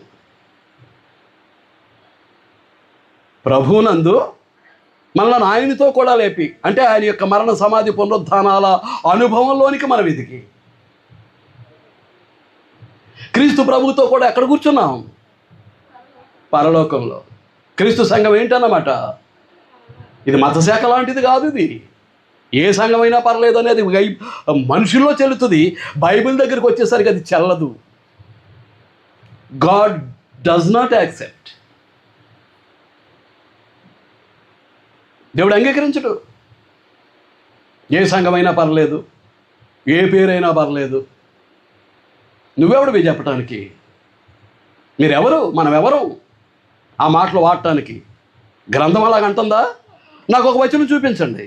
ప్రభువునందు మనల్ని ఆయనతో కూడా లేపి, అంటే ఆయన యొక్క మరణ సమాధి పునరుద్ధానాల అనుభవంలోనికి మనం ఎదిగి, క్రీస్తు ప్రభువుతో కూడా ఎక్కడ కూర్చున్నాం? పరలోకంలో. క్రీస్తు సంఘం ఏంటన్నమాట? ఇది మతశాఖ లాంటిది కాదు. ఇది ఏ సంఘమైనా పర్లేదు అనేది మనుషుల్లో చెల్లుతుంది. బైబిల్ దగ్గరికి వచ్చేసరికి అది చెల్లదు. God does not accept. దేవుడు అంగీకరించడు. ఏ సంఘమైనా పర్లేదు, ఏ పేరైనా పర్లేదు. నువ్వెవడు చెప్పటానికి? మీరెవరు? మనం ఎవరు ఆ మాటలు వాడటానికి? గ్రంథం అలాగ అంటుందా? నాకు ఒక వచనం చూపించండి.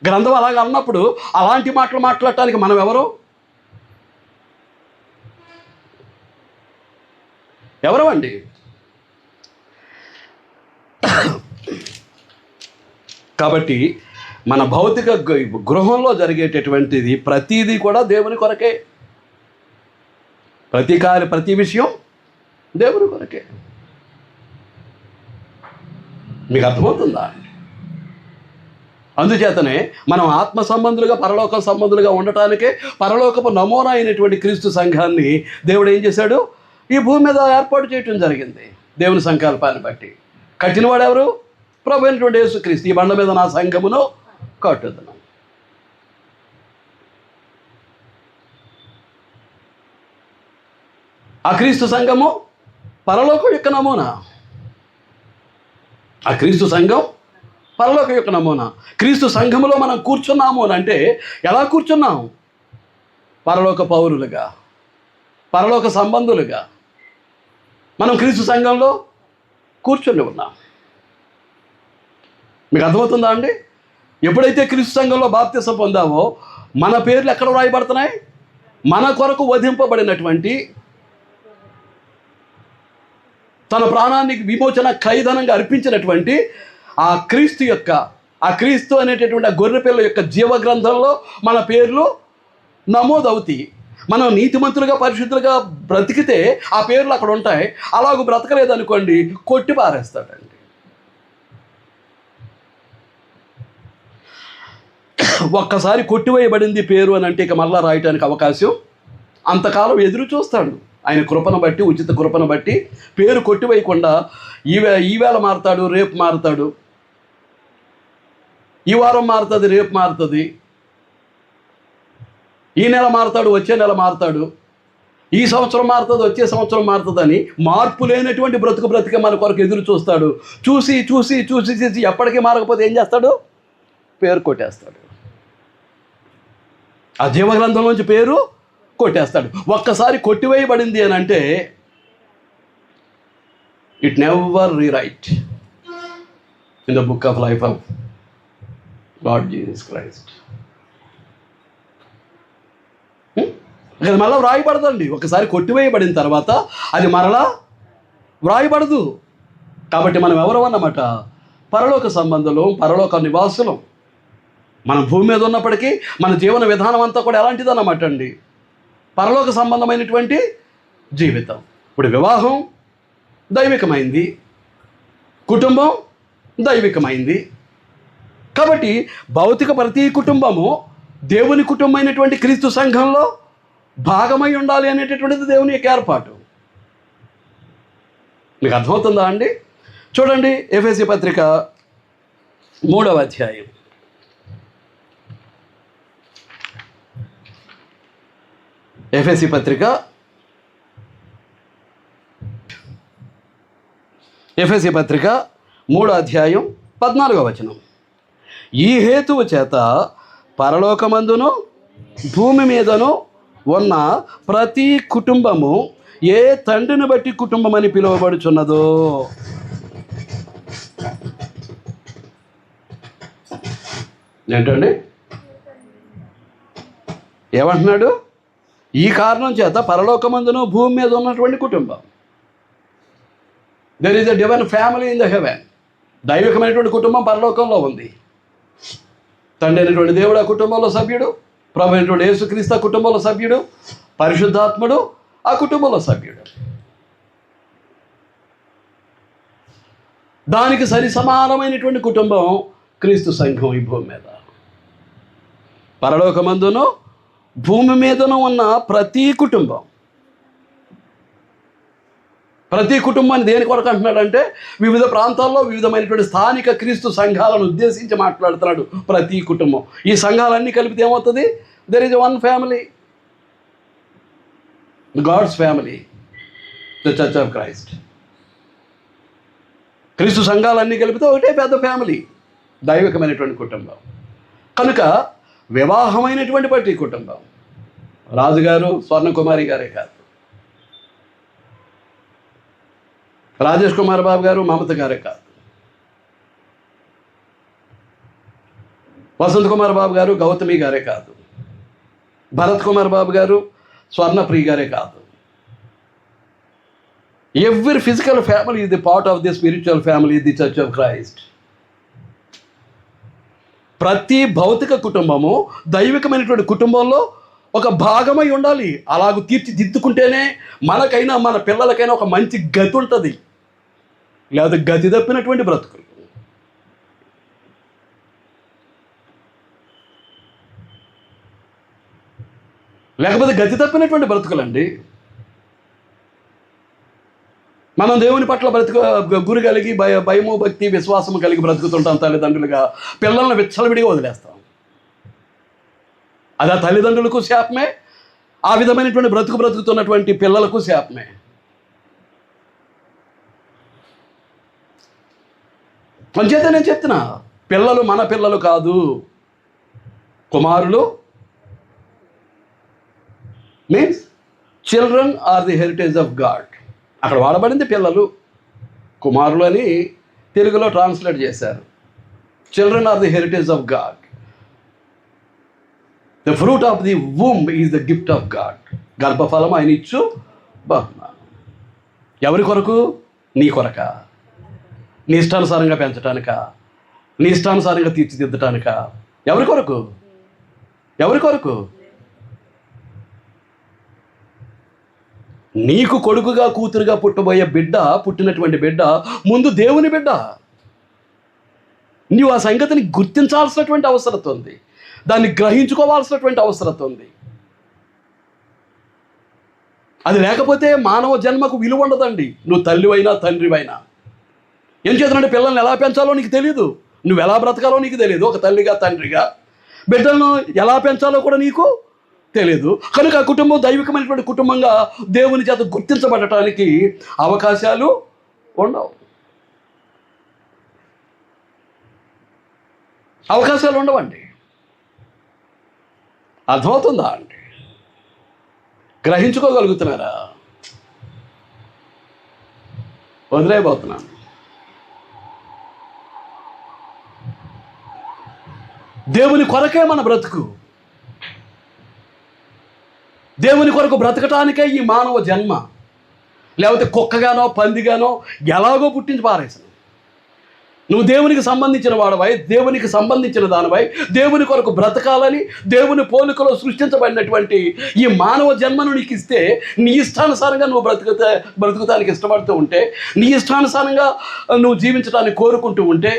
గ్రంథం అలాగ అన్నప్పుడు అలాంటి మాటలు మాట్లాడటానికి మనం ఎవరు? ఎవరమండి? కాబట్టి మన భౌతిక గృహంలో జరిగేటటువంటిది ప్రతిదీ కూడా దేవుని కొరకే. ప్రతి విషయం దేవుని కొరకే. మీకు అర్థమవుతుందా? అందుచేతనే మనం ఆత్మ సంబంధులుగా పరలోక సంబంధులుగా ఉండటానికే పరలోకపు నమూనా అయినటువంటి క్రీస్తు సంఘాన్ని దేవుడు ఏం చేశాడు? ఈ భూమి మీద ఏర్పాటు చేయటం జరిగింది దేవుని సంకల్పాన్ని బట్టి. కట్టినవాడు ఎవరు? ప్రభు అయినటువంటి యేసుక్రీస్తు. ఈ బండ మీద నా సంఘమును కట్టుదును. ఆ క్రీస్తు సంఘము పరలోకం యొక్క నమూనా. ఆ క్రీస్తు సంఘం పరలోకం యొక్క నమూనా. క్రీస్తు సంఘములో మనం కూర్చున్నాము అని అంటే ఎలా కూర్చున్నాం? పరలోక పౌరులుగా, పరలోక సంబంధులుగా మనం క్రీస్తు సంఘంలో కూర్చొని ఉన్నాం. మీకు అర్థమవుతుందా అండి? ఎప్పుడైతే క్రీస్తు సంఘంలో బాప్తిసం పొందామో మన పేర్లు ఎక్కడ వ్రాయబడుతున్నాయి? మన కొరకు వధింపబడినటువంటి, తన ప్రాణాన్ని విమోచన ఖైదనంగా అర్పించినటువంటి ఆ క్రీస్తు అనేటటువంటి ఆ గొర్రెపిల్ల యొక్క జీవగ్రంథంలో మన పేర్లు నమోదవుతాయి. మనం నీతిమంతులుగా పరిశుద్ధులుగా బ్రతికితే ఆ పేర్లు అక్కడ ఉంటాయి. అలాగూ బ్రతకలేదనుకోండి, కొట్టి పారేస్తాడండి. ఒక్కసారి కొట్టివేయబడింది పేరు అని అంటే ఇక మళ్ళా రాయటానికి అవకాశం, అంతకాలం ఎదురు చూస్తాడు. ఆయన కృపను బట్టి, ఉచిత కృపను బట్టి పేరు కొట్టివేయకుండా ఈవేళ మారుతాడు, రేపు మారుతాడు, ఈ వారం మారుతుంది, రేపు మారుతుంది, ఈ నెల మారుతాడు, వచ్చే నెల మారుతాడు, ఈ సంవత్సరం మారుతుంది, వచ్చే సంవత్సరం మారుతుందని మార్పు లేనటువంటి బ్రతికే మన కొరకు ఎదురు చూస్తాడు. చూసి చూసి చూసి చూసి ఎప్పటికీ మారకపోతే ఏం చేస్తాడు? పేరు కొట్టేస్తాడు. ఆ జీవగ్రంథంలోంచి పేరు కొట్టేస్తాడు. ఒక్కసారి కొట్టివేయబడింది అని అంటే it never rewrite in the book of life of lord Jesus Christ. అది మళ్ళీ వ్రాయబడదండి. ఒకసారి కొట్టివేయబడిన తర్వాత అది మరలా వ్రాయబడదు. కాబట్టి మనం ఎవరు అన్నమాట? పరలోక సంబంధులు, పరలోక నివాసులం. మనం భూమి మీద ఉన్నప్పటికీ మన జీవన విధానం అంతా కూడా ఎలాంటిదన్నమాట అండి? పరలోక సంబంధమైనటువంటి జీవితం. ఇప్పుడు వివాహం దైవికమైంది, కుటుంబం దైవికమైంది. కాబట్టి భౌతిక ప్రతి కుటుంబము దేవుని కుటుంబమైనటువంటి క్రీస్తు సంఘంలో భాగమై ఉండాలి అనేటటువంటిది దేవుని యొక్క ఏర్పాటు. మీకు అర్థమవుతుందా అండి? చూడండి, ఎఫెసీ పత్రిక 3వ అధ్యాయం. ఎఫెసీ పత్రిక 3వ అధ్యాయం 14వ వచనం. ఈ హేతువు చేత పరలోకమందును భూమి మీదను ఉన్న ప్రతి కుటుంబము ఏ తండ్రిని బట్టి కుటుంబం అని పిలువబడుచున్నదో. ఏంటండి ఏమంటున్నాడు? ఈ కారణం చేత పరలోకమందును భూమి మీద ఉన్నటువంటి కుటుంబం, there is a divine family in the heaven. దైవికమైనటువంటి కుటుంబం పరలోకంలో ఉంది. తండ్రి అయినటువంటి దేవుడు ఆ కుటుంబంలో సభ్యుడు, ప్రభు అయినటువంటి యేసుక్రీస్తు ఆ కుటుంబంలో సభ్యుడు, పరిశుద్ధాత్ముడు ఆ కుటుంబంలో సభ్యుడు. దానికి సరి సమానమైనటువంటి కుటుంబం క్రీస్తు సంఘం ఈ భూమి మీద. పరలోకమందును భూమి మీదను ఉన్న ప్రతి కుటుంబాన్ని దేని కొరకు అంటున్నాడంటే, వివిధ ప్రాంతాల్లో వివిధమైనటువంటి స్థానిక క్రీస్తు సంఘాలను ఉద్దేశించి మాట్లాడుతున్నాడు. ప్రతి కుటుంబం, ఈ సంఘాలన్నీ కలిపితే ఏమవుతుంది? There is one family, God's family, the church of Christ. క్రీస్తు సంఘాలన్నీ కలిపితే ఒకటే పెద్ద ఫ్యామిలీ, దైవికమైనటువంటి కుటుంబం. కనుక వివాహమైనటువంటి ప్రతి కుటుంబం, రాజుగారు స్వర్ణకుమారి గారే కాదు, రాజేష్ కుమార్ బాబు గారు మమత గారే కాదు, వసంత్ కుమార్ బాబు గారు గౌతమి గారే కాదు, భరత్ కుమార్ బాబు గారు స్వర్ణప్రియ గారే కాదు. Every physical family is the part of the spiritual family, the church of Christ. ప్రతి భౌతిక కుటుంబము దైవికమైనటువంటి కుటుంబంలో ఒక భాగమై ఉండాలి. అలాగూ తీర్చిదిద్దుకుంటేనే మనకైనా మన పిల్లలకైనా ఒక మంచి గతి ఉంటుంది. లేదా గతి తప్పినటువంటి బ్రతుకులు. లేకపోతే గతి తప్పినటువంటి బ్రతుకులండి. మనం దేవుని పట్ల గురి కలిగి భయము భక్తి విశ్వాసము కలిగి బ్రతుకుతుంటాం తల్లిదండ్రులుగా. పిల్లల్ని విచ్చలవిడిగా వదిలేస్తాం. అది ఆ తల్లిదండ్రులకు శాపమే, ఆ విధమైనటువంటి బ్రతుకుతున్నటువంటి పిల్లలకు శాపమే. అంచేత నేను చెప్తున్నా, పిల్లలు మన పిల్లలు కాదు, కుమారులు means children are the heritage of God. అక్కడ వాడబడింది పిల్లలు, కుమారులు అని తెలుగులో ట్రాన్స్లేట్ చేశారు. Children are the heritage of God. The fruit of the womb is the gift of God. గర్భఫలం ఆయన ఇచ్చు బహుమానం. ఎవరి కొరకు? నీ కొరక, నీ ఇష్టానుసారంగా పెంచడానిక, నీ ఇష్టానుసారంగా తీర్చిదిద్దటానిక? ఎవరి కొరకు? ఎవరి కొరకు? నీకు కొడుకుగా కూతురుగా పుట్టబోయే బిడ్డ, పుట్టినటువంటి బిడ్డ ముందు దేవుని బిడ్డ. నీవు ఆ సంగతిని గుర్తించాల్సినటువంటి అవసరం ఉంది, దాన్ని గ్రహించుకోవాల్సినటువంటి అవసరం ఉంది. అది లేకపోతే మానవ జన్మకు విలువ ఉండదండి. నువ్వు తల్లివైనా తండ్రివైనా. ఏం చేతనంటే పిల్లల్ని ఎలా పెంచాలో నీకు తెలియదు, నువ్వు ఎలా బ్రతకాలో నీకు తెలియదు. ఒక తల్లిగా తండ్రిగా బిడ్డలను ఎలా పెంచాలో కూడా నీకు తెలియదు. కనుక ఆ కుటుంబం దైవికమైనటువంటి కుటుంబంగా దేవుని చేత గుర్తించబడటానికి అవకాశాలు ఉండవు. అవకాశాలు ఉండవండి. అర్థమవుతుందా అండి? గ్రహించుకోగలుగుతున్నారా? వదిలేయబోతున్నాను. దేవుని కొరకే మన బ్రతుకు. దేవుని కొరకు బ్రతకటానికే ఈ మానవ జన్మ. లేకపోతే కుక్కగానో పందిగానో ఎలాగో పుట్టించి పారేసాను. నువ్వు దేవునికి సంబంధించిన వాడవై, దేవునికి సంబంధించిన దానివై, దేవుని కొరకు బ్రతకాలని దేవుని పోలికలో సృష్టించబడినటువంటి ఈ మానవ జన్మను నీకు ఇస్తే, నీ ఇష్టానుసారంగా నువ్వు బ్రతుకుతానికి ఇష్టపడుతూ ఉంటే, నీ ఇష్టానుసారంగా నువ్వు జీవించడానికి కోరుకుంటూ ఉంటే,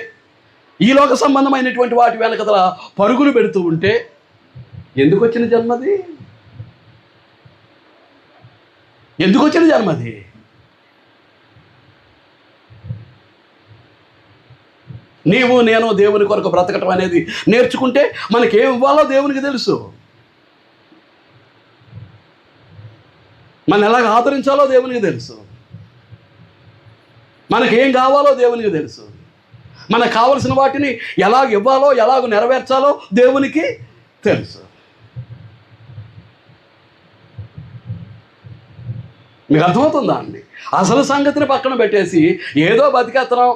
ఈ లోక సంబంధమైనటువంటి వాటి వెనకతల పరుగులు పెడుతూ ఉంటే, ఎందుకు వచ్చిన జన్మది? ఎందుకు వచ్చిన జన్మది? నీవు నేను దేవుని కొరకు బ్రతకటం అనేది నేర్చుకుంటే మనకేం ఇవ్వాలో దేవునికి తెలుసు, మనం ఎలాగ ఆదరించాలో దేవునికి తెలుసు, మనకేం కావాలో దేవునికి తెలుసు, మనకు కావలసిన వాటిని ఎలాగ ఇవ్వాలో ఎలాగ నెరవేర్చాలో దేవునికి తెలుసు. మీకు అర్థమవుతుందా అండి? అసలు సంగతిని పక్కన పెట్టేసి ఏదో బతికేస్తున్నాం,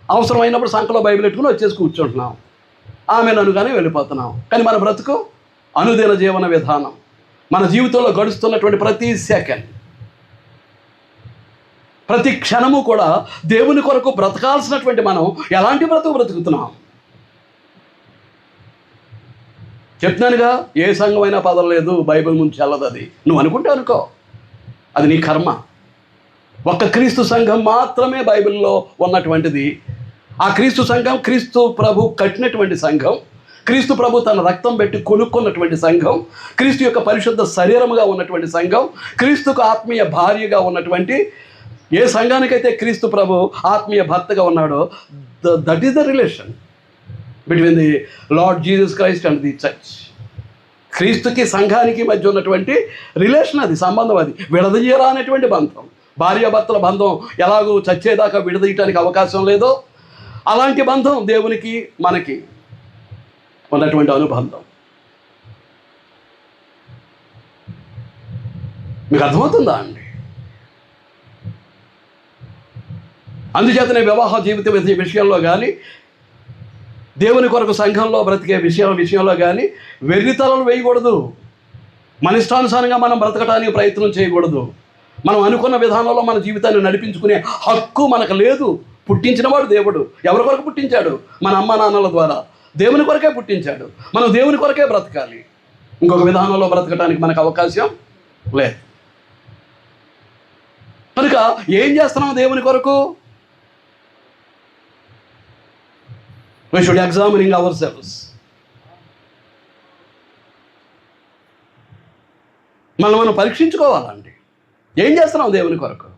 అవసరమైనప్పుడు సంకలో బైబిల్ పెట్టుకుని వచ్చేసి కూర్చుంటున్నాం, ఆమె నన్నుగానే వెళ్ళిపోతున్నాం. కానీ మన బ్రతుకు అనుదిన జీవన విధానం, మన జీవితంలో గడుస్తున్నటువంటి ప్రతి సెకండ్, ప్రతి క్షణము కూడా దేవుని కొరకు బ్రతకాల్సినటువంటి మనం ఎలాంటి బ్రతుకుతున్నాం? చెప్తున్నానుగా, ఏ సంఘమైనా పదలేదు, బైబిల్ ముందు చల్లదు. అది నువ్వు అనుకుంటే అనుకో, అది నీ కర్మ. ఒక్క క్రీస్తు సంఘం మాత్రమే బైబిల్లో ఉన్నటువంటిది. ఆ క్రీస్తు సంఘం క్రీస్తు ప్రభు కట్టినటువంటి సంఘం, క్రీస్తు ప్రభు తన రక్తం పెట్టి కొనుక్కున్నటువంటి సంఘం, క్రీస్తు యొక్క పరిశుద్ధ శరీరముగా ఉన్నటువంటి సంఘం, క్రీస్తుకు ఆత్మీయ భార్యగా ఉన్నటువంటి ఏ సంఘానికైతే క్రీస్తు ప్రభు ఆత్మీయ భర్తగా ఉన్నాడో, that is the relation between the Lord Jesus Christ and the church. క్రీస్తుకి సంఘానికి మధ్య ఉన్నటువంటి రిలేషన్, అది సంబంధం, అది విడదీయరా అనేటువంటి బంధం. భార్యాభర్తల బంధం ఎలాగో చచ్చేదాకా విడదీయటానికి అవకాశం లేదో, అలాంటి బంధం దేవునికి మనకి ఉన్నటువంటి అనుబంధం. మీకు అర్థమవుతుందా అండి? అందుచేతనే వివాహ జీవితం విషయంలో కానీ, దేవుని కొరకు సంఘంలో బ్రతికే విషయంలో కానీ వెర్రితలను వేయకూడదు. మన ఇష్టానుసారంగా మనం బ్రతకడానికి ప్రయత్నం చేయకూడదు. మనం అనుకున్న విధానంలో మన జీవితాన్ని నడిపించుకునే హక్కు మనకు లేదు. పుట్టించినవాడు దేవుడు. ఎవరి కొరకు పుట్టించాడు? మన అమ్మ నాన్నల ద్వారా దేవుని కొరకే పుట్టించాడు. మనం దేవుని కొరకే బ్రతకాలి. ఇంకొక విధానంలో బ్రతకడానికి మనకు అవకాశం లేదు. కనుక ఏం చేస్తున్నాం దేవుని కొరకు? We should examine ourselves. మనల్ని మనం పరీక్షించుకోవాలండి. ఏం చేస్తున్నాం దేవుని కొరకు?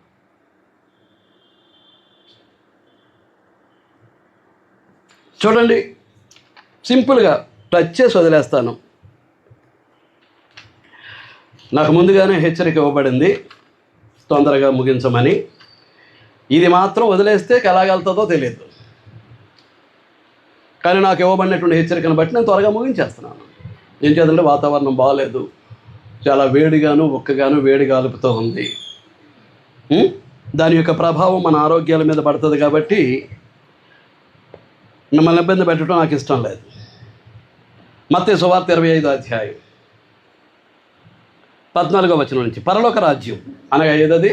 చూడండి, సింపుల్గా టచ్ చేసి వదిలేస్తాను. నాకు ముందుగానే హెచ్చరిక ఇవ్వబడింది తొందరగా ముగించమని. ఇది మాత్రం వదిలేస్తే ఎలాగెళ్తుందో తెలియదు, కానీ నాకు ఇవ్వబడినటువంటి హెచ్చరికను బట్టి నేను త్వరగా ముగించేస్తున్నాను. ఏం చేద్దంటే వాతావరణం బాగాలేదు, చాలా వేడిగాను ఉక్కగాను వేడి గాలుపుతూ ఉంది. దాని యొక్క ప్రభావం మన ఆరోగ్యాల మీద పడుతుంది కాబట్టి మిమ్మల్ని ఇబ్బంది పెట్టడం నాకు ఇష్టం లేదు. మత్తయి సువార్త 25వ అధ్యాయం 14వ వచనం నుంచి, పరలోక రాజ్యం అనగా ఏదది?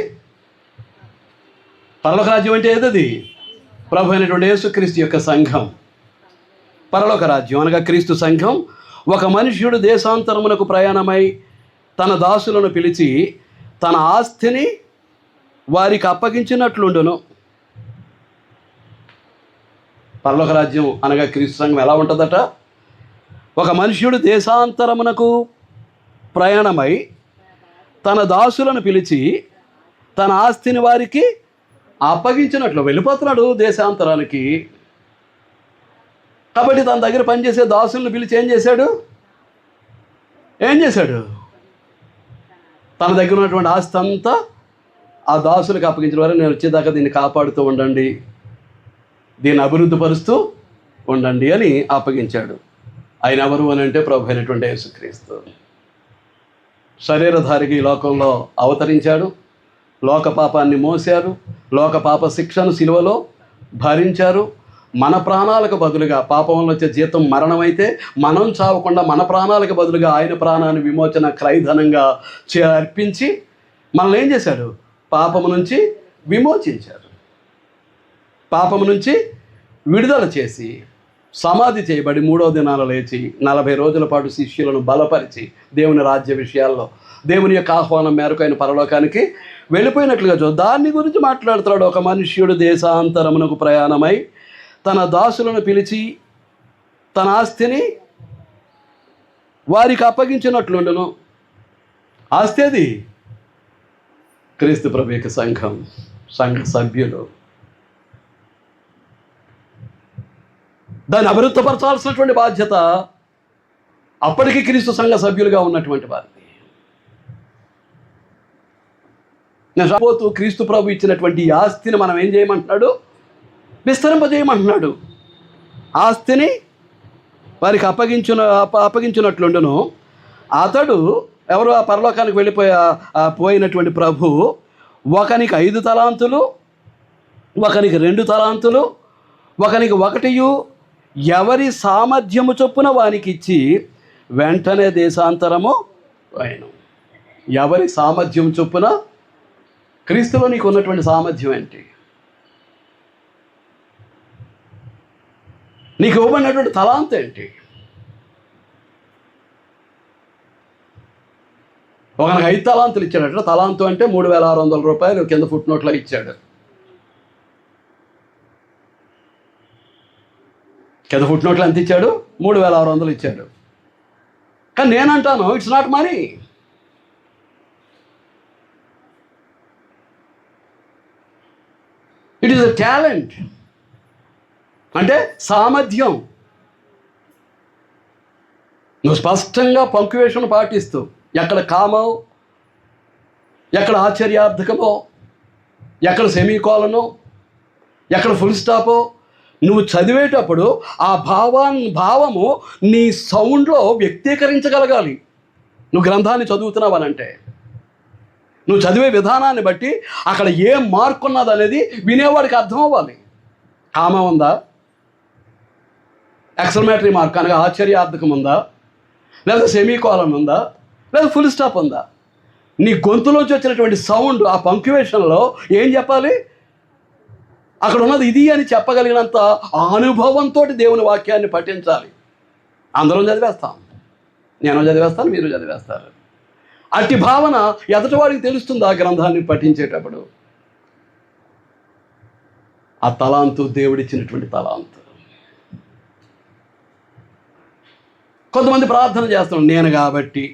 పరలోక రాజ్యం అంటే ఏదది? ప్రభు అయినటువంటి యేసుక్రీస్తు యొక్క సంఘం. పరలోక రాజ్యం అనగా క్రీస్తు సంఘం. ఒక మనుష్యుడు దేశాంతరమునకు ప్రయాణమై తన దాసులను పిలిచి తన ఆస్తిని వారికి అప్పగించినట్లుండును. పరలోక రాజ్యం అనగా క్రీస్తు సంఘం ఎలా ఉంటుందట? ఒక మనుష్యుడు దేశాంతరమునకు ప్రయాణమై తన దాసులను పిలిచి తన ఆస్తిని వారికి అప్పగించినట్లు. వెళ్ళిపోతున్నాడు దేశాంతరానికి, కాబట్టి తన దగ్గర పనిచేసే దాసులను పిలిచి ఏం చేశాడు? తన దగ్గర ఉన్నటువంటి ఆస్తి అంతా ఆ దాసులకు అప్పగించిన వారు, నేను వచ్చేదాకా దీన్ని కాపాడుతూ ఉండండి, దీన్ని అభివృద్ధి పరుస్తూ ఉండండి అని అప్పగించాడు. ఆయన ఎవరు అని అంటే ప్రభు అయినటువంటి యేసుక్రీస్తు శరీరధారికి ఈ లోకంలో అవతరించాడు, లోక పాపాన్ని మోశారు, లోక పాప శిక్షను సిలువలో భరించారు. మన ప్రాణాలకు బదులుగా, పాపంలో వచ్చే జీతం మరణమైతే మనం చావకుండా మన ప్రాణాలకు బదులుగా ఆయన ప్రాణాన్ని విమోచన క్రయధనంగా అర్పించి మనల్ని ఏం చేశాడు? పాపము నుంచి విమోచించారు. పాపము నుంచి విడుదల చేసి సమాధి చేయబడి 3వ దినాన లేచి 40 రోజుల పాటు శిష్యులను బలపరిచి దేవుని రాజ్య విషయాల్లో దేవుని యొక్క ఆహ్వానం మేరకు ఆయన పరలోకానికి వెళ్ళిపోయినట్లుగా దాన్ని గురించి మాట్లాడుతున్నాడు. ఒక మనుష్యుడు దేశాంతరమునకు ప్రయాణమై తన దాసులను పిలిచి తన ఆస్తిని వారికి అప్పగించినట్లుండును. ఆస్తి అది క్రీస్తు ప్రభు యొక్క సంఘ సభ్యులు. దాన్ని అభివృద్ధిపరచాల్సినటువంటి బాధ్యత అప్పటికి క్రీస్తు సంఘ సభ్యులుగా ఉన్నటువంటి వారిని. నేను రాబోతూ క్రీస్తు ప్రభు ఇచ్చినటువంటి ఈ ఆస్తిని మనం ఏం చేయమంటున్నాడు? విస్తరింపజేయమంటున్నాడు. ఆస్తిని వారికి అప్పగించినట్లుండును. అతడు ఎవరు? ఆ పరలోకానికి పోయినటువంటి ప్రభు ఒకనికి 5 తలాంతులు, ఒకనికి 2 తలాంతులు, ఒకనికి 1 ఎవరి సామర్థ్యము చొప్పున వానికి ఇచ్చి వెంటనే దేశాంతరము అయిన. ఎవరి సామర్థ్యం చొప్పున? క్రీస్తులో నీకు ఉన్నటువంటి సామర్థ్యం ఏంటి? నీకు ఇవ్వబడినటువంటి తలాంతు ఏంటి? ఒకనికి 5 తలాంతులు ఇచ్చాడట. తలాంతు అంటే 3600 రూపాయలు కింద ఫుట్ నోట్లో ఇచ్చాడు. కింద ఫుట్ నోట్లు ఎంత ఇచ్చాడు? 3600 ఇచ్చాడు. కానీ నేనంటాను, it's not money. It is a talent. అంటే సామర్థ్యం. నువ్వు స్పష్టంగా పంక్చుయేషన్ పాటిస్తూ, ఎక్కడ కామో, ఎక్కడ ఆశ్చర్యార్థకమో, ఎక్కడ సెమీకోలనో, ఎక్కడ ఫుల్ స్టాపో నువ్వు చదివేటప్పుడు ఆ భావము నీ సౌండ్లో వ్యక్తీకరించగలగాలి. నువ్వు గ్రంథాన్ని చదువుతున్నావు అనంటే నువ్వు చదివే విధానాన్ని బట్టి అక్కడ ఏం మార్కు ఉన్నది అనేది వినేవాడికి అర్థం అవ్వాలి. కామ ఉందా? ఎక్స్క్లమేటరీ మార్క్ అనగా ఆశ్చర్యార్థకం ఉందా? లేదా సెమీకోలన్ ఉందా? లేదా ఫుల్ స్టాప్ ఉందా? నీ గొంతులోంచి వచ్చినటువంటి సౌండ్, ఆ పంక్చువేషన్లో ఏం చెప్పాలి? అక్కడ ఉన్నది ఇది అని చెప్పగలిగినంత అనుభవంతో దేవుని వాక్యాన్ని పఠించాలి. అందరం చదివేస్తాం, నేను చదివేస్తాను, మీరు చదివేస్తారు. అట్టి భావన ఎదటివాడికి తెలుస్తుంది ఆ గ్రంథాన్ని పఠించేటప్పుడు. ఆ తలాంతు దేవుడిచ్చినటువంటి తలాంతు. కొంతమంది ప్రార్థన చేస్తున్నాం, నేను కాబట్టి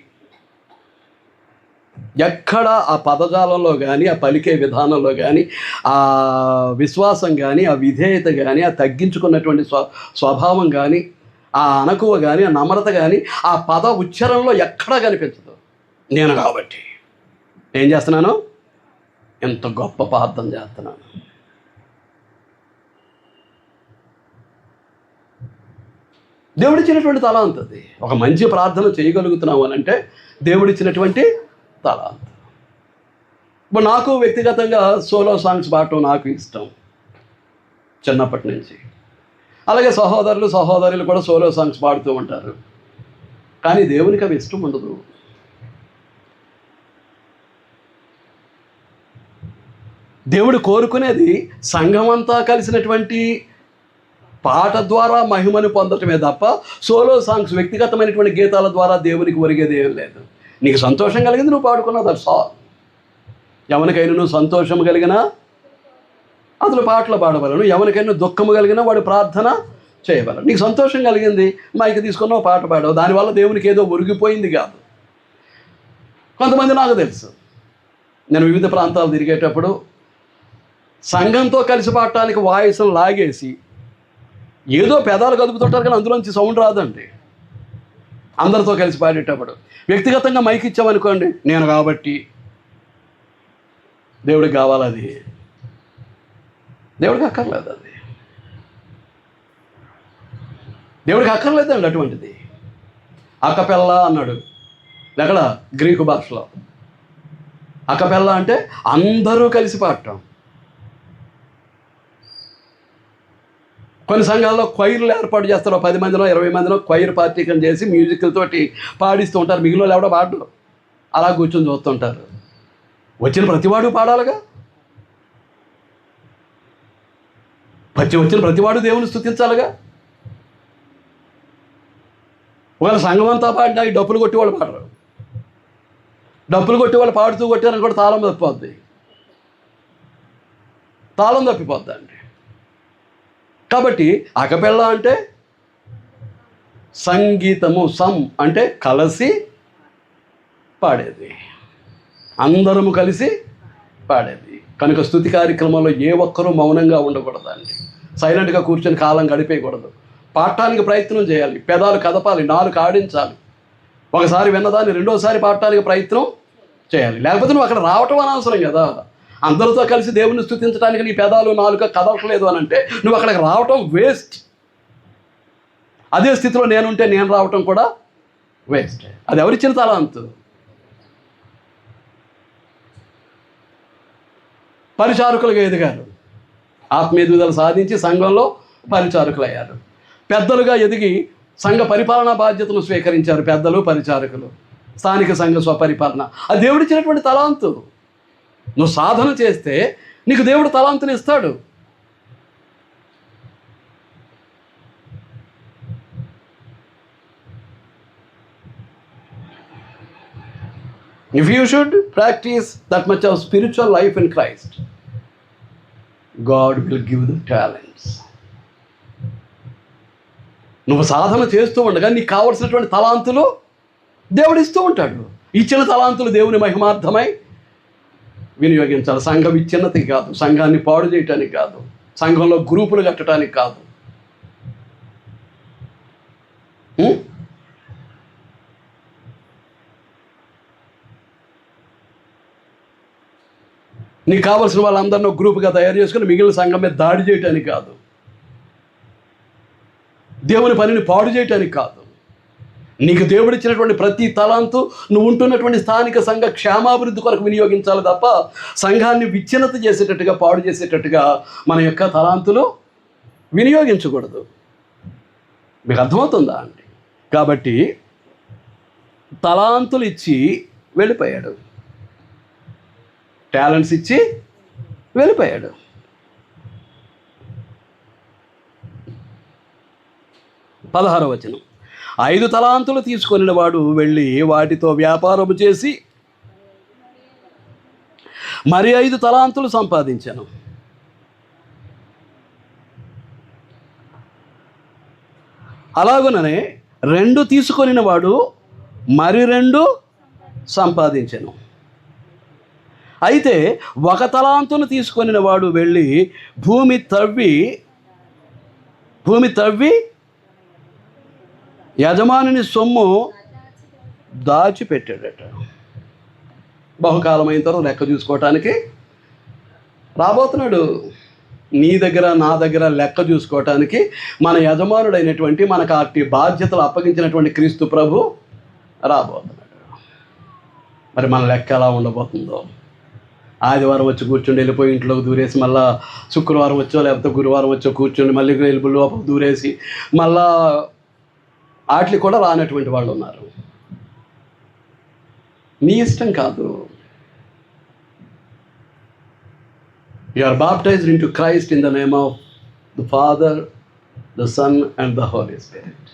ఎక్కడ ఆ పదజాలంలో కానీ, ఆ పలికే విధానంలో కానీ, ఆ విశ్వాసం కానీ, ఆ విధేయత కానీ, ఆ తగ్గించుకున్నటువంటి స్వభావం కానీ, ఆ అణకువ కానీ, ఆ నమ్రత కానీ ఆ పద ఉచ్చారణలో ఎక్కడా కనిపించదు. నేను కాబట్టి ఏం చేస్తున్నాను? ఎంత గొప్ప ప్రార్థన చేస్తున్నాను. దేవుడిచ్చినటువంటి తలాంత్ అది. ఒక మంచి ప్రార్థన చేయగలుగుతున్నాము అని అంటే దేవుడిచ్చినటువంటి తలాంత్. ఇప్పుడు నాకు వ్యక్తిగతంగా సోలో సాంగ్స్ పాడటం నాకు ఇష్టం చిన్నప్పటి నుంచి. అలాగే సహోదరులు కూడా సోలో సాంగ్స్ పాడుతూ ఉంటారు. కానీ దేవునికి అవి ఇష్టం ఉండదు. దేవుడు కోరుకునేది సంఘమంతా కలిసినటువంటి పాట ద్వారా మహిమను పొందటమే తప్ప సోలో సాంగ్స్, వ్యక్తిగతమైనటువంటి గీతాల ద్వారా దేవునికి ఒరిగేది ఏం లేదు. నీకు సంతోషం కలిగింది, నువ్వు పాడుకున్నావు, దట్స్ ఆల్. ఎవరికైనా నువ్వు సంతోషం కలిగినా అతను పాటలు పాడవలను, ఎవరికైనా దుఃఖము కలిగినా వాడు ప్రార్థన చేయవలను. నీకు సంతోషం కలిగింది, మైక్ తీసుకున్నావు, పాట పాడవు, దానివల్ల దేవునికి ఏదో ఒరిగిపోయింది కాదు. కొంతమంది నాకు తెలుసు, నేను వివిధ ప్రాంతాలు తిరిగేటప్పుడు సంఘంతో కలిసి పాడటానికి వాయిస్ను లాగేసి ఏదో పెదాలు కదుపుతుంటారు కానీ అందులోంచి సౌండ్ రాదండి. అందరితో కలిసి పాడేటప్పుడు వ్యక్తిగతంగా మైక్ ఇచ్చామనుకోండి, నేను కాబట్టి దేవుడికి కావాలి, అది దేవుడికి అక్కర్లేదు, అది దేవుడికి అక్కర్లేదండి అటువంటిది. అకపెల్లా అన్నాడు ఎక్కడ? గ్రీకు భాషలో. అకపెల్లా అంటే అందరూ కలిసి పాడటం. కొన్ని సంఘాల్లో క్వైర్లు ఏర్పాటు చేస్తారు, 10 మందినో 20 మందినో క్వైర్ పార్టీ కింద చేసి మ్యూజిక్లతోటి పాడిస్తూ ఉంటారు. మిగిలిన ఎవడో పాడరు, అలా కూర్చొని చూస్తుంటారు. వచ్చిన ప్రతివాడు పాడాలిగా, వచ్చిన ప్రతివాడు దేవుని స్తుతించాలిగా. ఒకవేళ సంఘం అంతా పాడినా ఈ డప్పులు కొట్టి వాళ్ళు పాడరు. డప్పులు కొట్టి వాళ్ళు పాడుతూ కొట్టారని కూడా తాళం తప్పిపోద్ది అండి. కాబట్టి అకపెల్లా అంటే సంగీతము, అంటే కలిసి పాడేది, అందరము కలిసి పాడేది. కనుక స్తుతి కార్యక్రమంలో ఏ ఒక్కరూ మౌనంగా ఉండకూడదండి. సైలెంట్గా కూర్చొని కాలం గడిపేయకూడదు. పాడటానికి ప్రయత్నం చేయాలి, పెదాలు కదపాలి, నాలుక ఆడించాలి. ఒకసారి విన్నదాన్ని రెండోసారి పాడటానికి ప్రయత్నం చేయాలి. లేకపోతే నువ్వు అక్కడ రావటం అనవసరం కదా. అందరితో కలిసి దేవుని స్తుతించడానికి నీ పెదాలు నాలుక కదలట్లేదు అని అంటే నువ్వు అక్కడికి రావటం వేస్ట్. అదే స్థితిలో నేనుంటే నేను రావటం కూడా వేస్ట్. అది ఎవరిచ్చిన తలాంతు? పరిచారకులుగా ఎదిగారు, ఆత్మీయ ఎదుగుదల సాధించి సంఘంలో పరిచారకులయ్యారు. పెద్దలుగా ఎదిగి సంఘ పరిపాలనా బాధ్యతను స్వీకరించారు పెద్దలు, పరిచారకులు. స్థానిక సంఘ స్వపరిపాలన అది దేవుడిచ్చినటువంటి తలాంతు. నువ్వు సాధన చేస్తే నీకు దేవుడు తలాంతుని ఇస్తాడు. If you should practice that much of spiritual life in Christ, God will give the talents. నువ్వు సాధన చేస్తూ ఉండగా నీకు కావలసినటువంటి తలాంతులు దేవుడు ఇస్తూ ఉంటాడు. ఇచ్చిన తలాంతులు దేవుని మహిమార్థమై వినియోగించాలి. సంఘ విచ్ఛిన్నతకి కాదు, సంఘాన్ని పాడు చేయటానికి కాదు, సంఘంలో గ్రూపులు కట్టడానికి కాదు. నీకు కావలసిన వాళ్ళందరినీ ఒక గ్రూపుగా తయారు చేసుకుని మిగిలిన సంఘం మీద దాడి చేయటానికి కాదు, దేవుని పనిని పాడు చేయటానికి కాదు. నీకు దేవుడిచ్చినటువంటి ప్రతి తలాంతు నువ్వు ఉంటున్నటువంటి స్థానిక సంఘ క్షేమాభివృద్ధి కొరకు వినియోగించాలి తప్ప సంఘాన్ని విచ్ఛిన్నత చేసేటట్టుగా, పాడు చేసేటట్టుగా మన యొక్క తలాంతులు వినియోగించకూడదు. మీకు అర్థమవుతుందా అండి? కాబట్టి తలాంతులు ఇచ్చి వెళ్ళిపోయాడు, టాలెంట్స్ ఇచ్చి వెళ్ళిపోయాడు. పదహారవ వచనం, 5 తలాంతులు తీసుకొనిన వాడు వెళ్ళి వాటితో వ్యాపారము చేసి మరి 5 తలాంతులు సంపాదించాను. అలాగుననే 2 తీసుకొనిన వాడు మరి 2 సంపాదించాను. అయితే ఒక తలాంతును తీసుకొనిన వాడు వెళ్ళి భూమి తవ్వి యజమానుని సొమ్ము దాచిపెట్టాడట. బహుకాలం అయిన తర్వాత లెక్క చూసుకోవటానికి రాబోతున్నాడు. నీ దగ్గర నా దగ్గర లెక్క చూసుకోవటానికి మన యజమానుడైనటువంటి మనకు అట్టి బాధ్యతలు అప్పగించినటువంటి క్రీస్తు ప్రభు రాబోతున్నాడు. మరి మన లెక్క ఎలా ఉండబోతుందో. ఆదివారం వచ్చి కూర్చుండి వెళ్ళిపోయి ఇంట్లోకి దూరేసి మళ్ళా శుక్రవారం వచ్చో లేకపోతే గురువారం వచ్చో కూర్చుండి మళ్ళీ వెళ్ళి లోపల దూరేసి మళ్ళా వాటికి కూడా రానటువంటి వాళ్ళు ఉన్నారు. నీ ఇష్టం కాదు. You are baptized into Christ in the name of the Father, the Son and the Holy Spirit.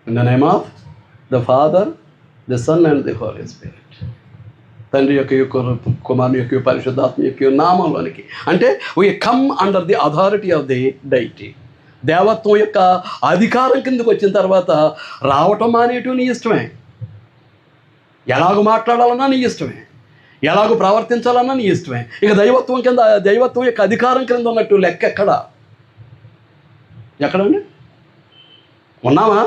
In the name of the Father, the Son and the Holy Spirit. తండ్రి యొక్క కుమారుని యొక్క పరిశుద్ధాత్మ యొక్క నామంలోనికి. అంటే we come under the authority of the deity. దేవత్వం యొక్క అధికారం కిందకు వచ్చిన తర్వాత రావటం అనేటివి నీ ఇష్టమే, ఎలాగో మాట్లాడాలన్నా నీ ఇష్టమే, ఎలాగో ప్రవర్తించాలన్నా నీ ఇష్టమే. ఇక దైవత్వం యొక్క అధికారం కింద ఉన్నట్టు లెక్క ఎక్కడండి? ఉన్నామా?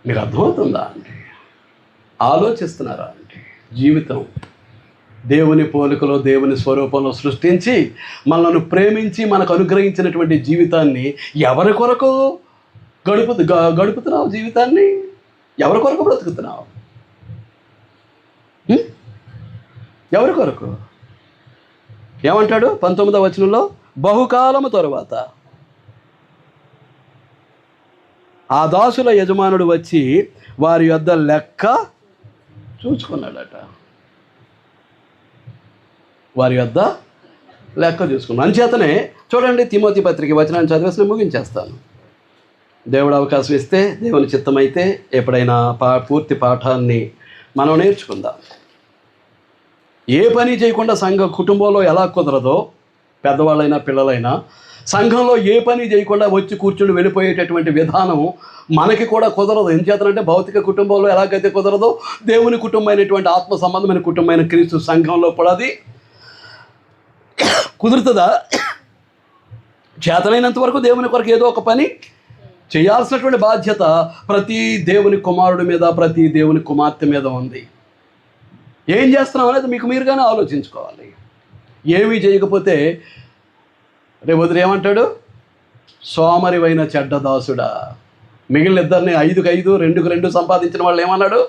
మీకు అర్థమవుతుందా అండి? ఆలోచిస్తున్నారా అండి? జీవితం దేవుని పోలికలో దేవుని స్వరూపంలో సృష్టించి మనల్ని ప్రేమించి మనకు అనుగ్రహించినటువంటి జీవితాన్ని ఎవరి కొరకు గడుపుతున్నావు? జీవితాన్ని ఎవరి కొరకు బ్రతుకుతున్నావు? ఎవరి కొరకు? ఏమంటాడు 19వ వచనంలో? బహుకాలము తరువాత ఆ దాసుల యజమానుడు వచ్చి వారి యొద్ద లెక్క చూసుకున్నాడట. వారి యొద్ద లెక్క చూసుకున్నాను. అంచేతనే చూడండి, తిమోతి పత్రిక వచనాన్ని చదివేసి ముగించేస్తాను. దేవుడు అవకాశం ఇస్తే, దేవుని చిత్తమైతే ఎప్పుడైనా పూర్తి పాఠాన్ని మనం నేర్చుకుందాం. ఏ పని చేయకుండా కుటుంబంలో ఎలా కుదరదో, పెద్దవాళ్ళైనా పిల్లలైనా సంఘంలో ఏ పని చేయకుండా వచ్చి కూర్చుని వెళ్ళిపోయేటటువంటి విధానం మనకి కూడా కుదరదు. ఏం చేతనంటే భౌతిక కుటుంబంలో ఎలాగైతే కుదరదో, దేవుని కుటుంబమైనటువంటి ఆత్మ సంబంధమైన కుటుంబమైన క్రీస్తు సంఘంలో కూడా అది కుదురుతుందా? చేతనైనంత వరకు దేవుని కొరకు ఏదో ఒక పని చేయాల్సినటువంటి బాధ్యత ప్రతి దేవుని కుమారుడి మీద, ప్రతి దేవుని కుమార్తె మీద ఉంది. ఏం చేస్తున్నాం అనేది మీకు మీరుగానే ఆలోచించుకోవాలి. ఏమీ చేయకపోతే రేపు వదిలి ఏమంటాడు? సోమరివైన చెడ్డ దాసుడా. మిగిలిన ఇద్దరిని 5కు 5, 2కు 2 సంపాదించిన వాళ్ళు ఏమన్నాడు?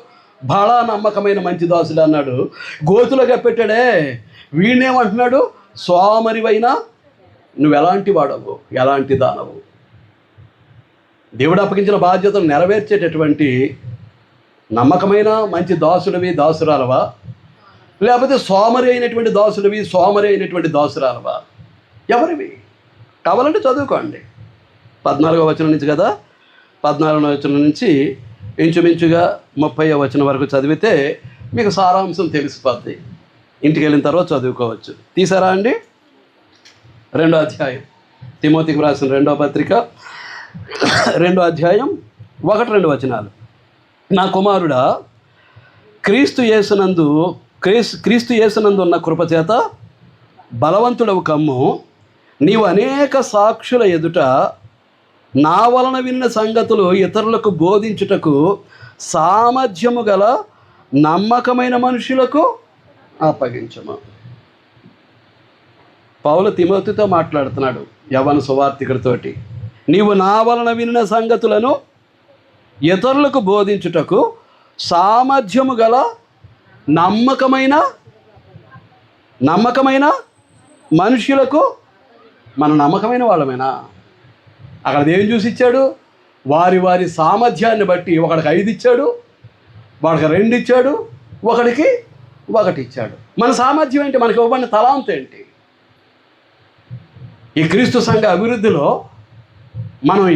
బడా నమ్మకమైన మంచి దాసుడు అన్నాడు. గోతులుగా పెట్టాడే వీణేమంటున్నాడు? సోమరివైన నువ్వు ఎలాంటి వాడవు, ఎలాంటి దానవు. దేవుడు అప్పగించిన బాధ్యతను నెరవేర్చేటటువంటి నమ్మకమైన మంచి దాసుడివి, దాసురాలవా? లేకపోతే సోమరి అయినటువంటి దాసుడివి, సోమరి అయినటువంటి దాసురాలవా? ఎవరివి? కావాలంటే చదువుకోండి. 14వ వచనం నుంచి కదా, 14వ వచనం నుంచి ఇంచుమించుగా 30వ వచనం వరకు చదివితే మీకు సారాంశం తెలిసిపోద్ది. ఇంటికి వెళ్ళిన తర్వాత చదువుకోవచ్చు. తీసారా అండి? 2వ అధ్యాయం, తిమోతికి రాసిన 2వ పత్రిక 2వ అధ్యాయం 1-2 వచనాలు. నా కుమారుడా, క్రీస్తు యేసునందు ఉన్న కృపచేత బలవంతుడవు కమ్ము. నీవు అనేక సాక్షుల ఎదుట నా వలన విన్న సంగతులు ఇతరులకు బోధించుటకు సామర్థ్యము గల నమ్మకమైన మనుషులకు అప్పగించము. పౌలు తిమోతితో మాట్లాడుతున్నాడు, యవ్వన సువార్తికుడితోటి. నీవు నా వలన విన్న సంగతులను ఇతరులకు బోధించుటకు సామర్థ్యము గల నమ్మకమైన మనుషులకు. మన నమ్మకమైన వాళ్ళమేనా? అక్కడ దేవుని చూసి ఇచ్చాడు. వారి సామర్థ్యాన్ని బట్టి ఒకడికి 5 ఇచ్చాడు, వాడికి 2 ఇచ్చాడు, ఒకడికి 1 ఇచ్చాడు. మన సామర్థ్యం ఏంటి? మనకి ఇవ్వబడిన తలాంతు ఏంటి? ఈ క్రీస్తు సంఘ అభివృద్ధిలో మనం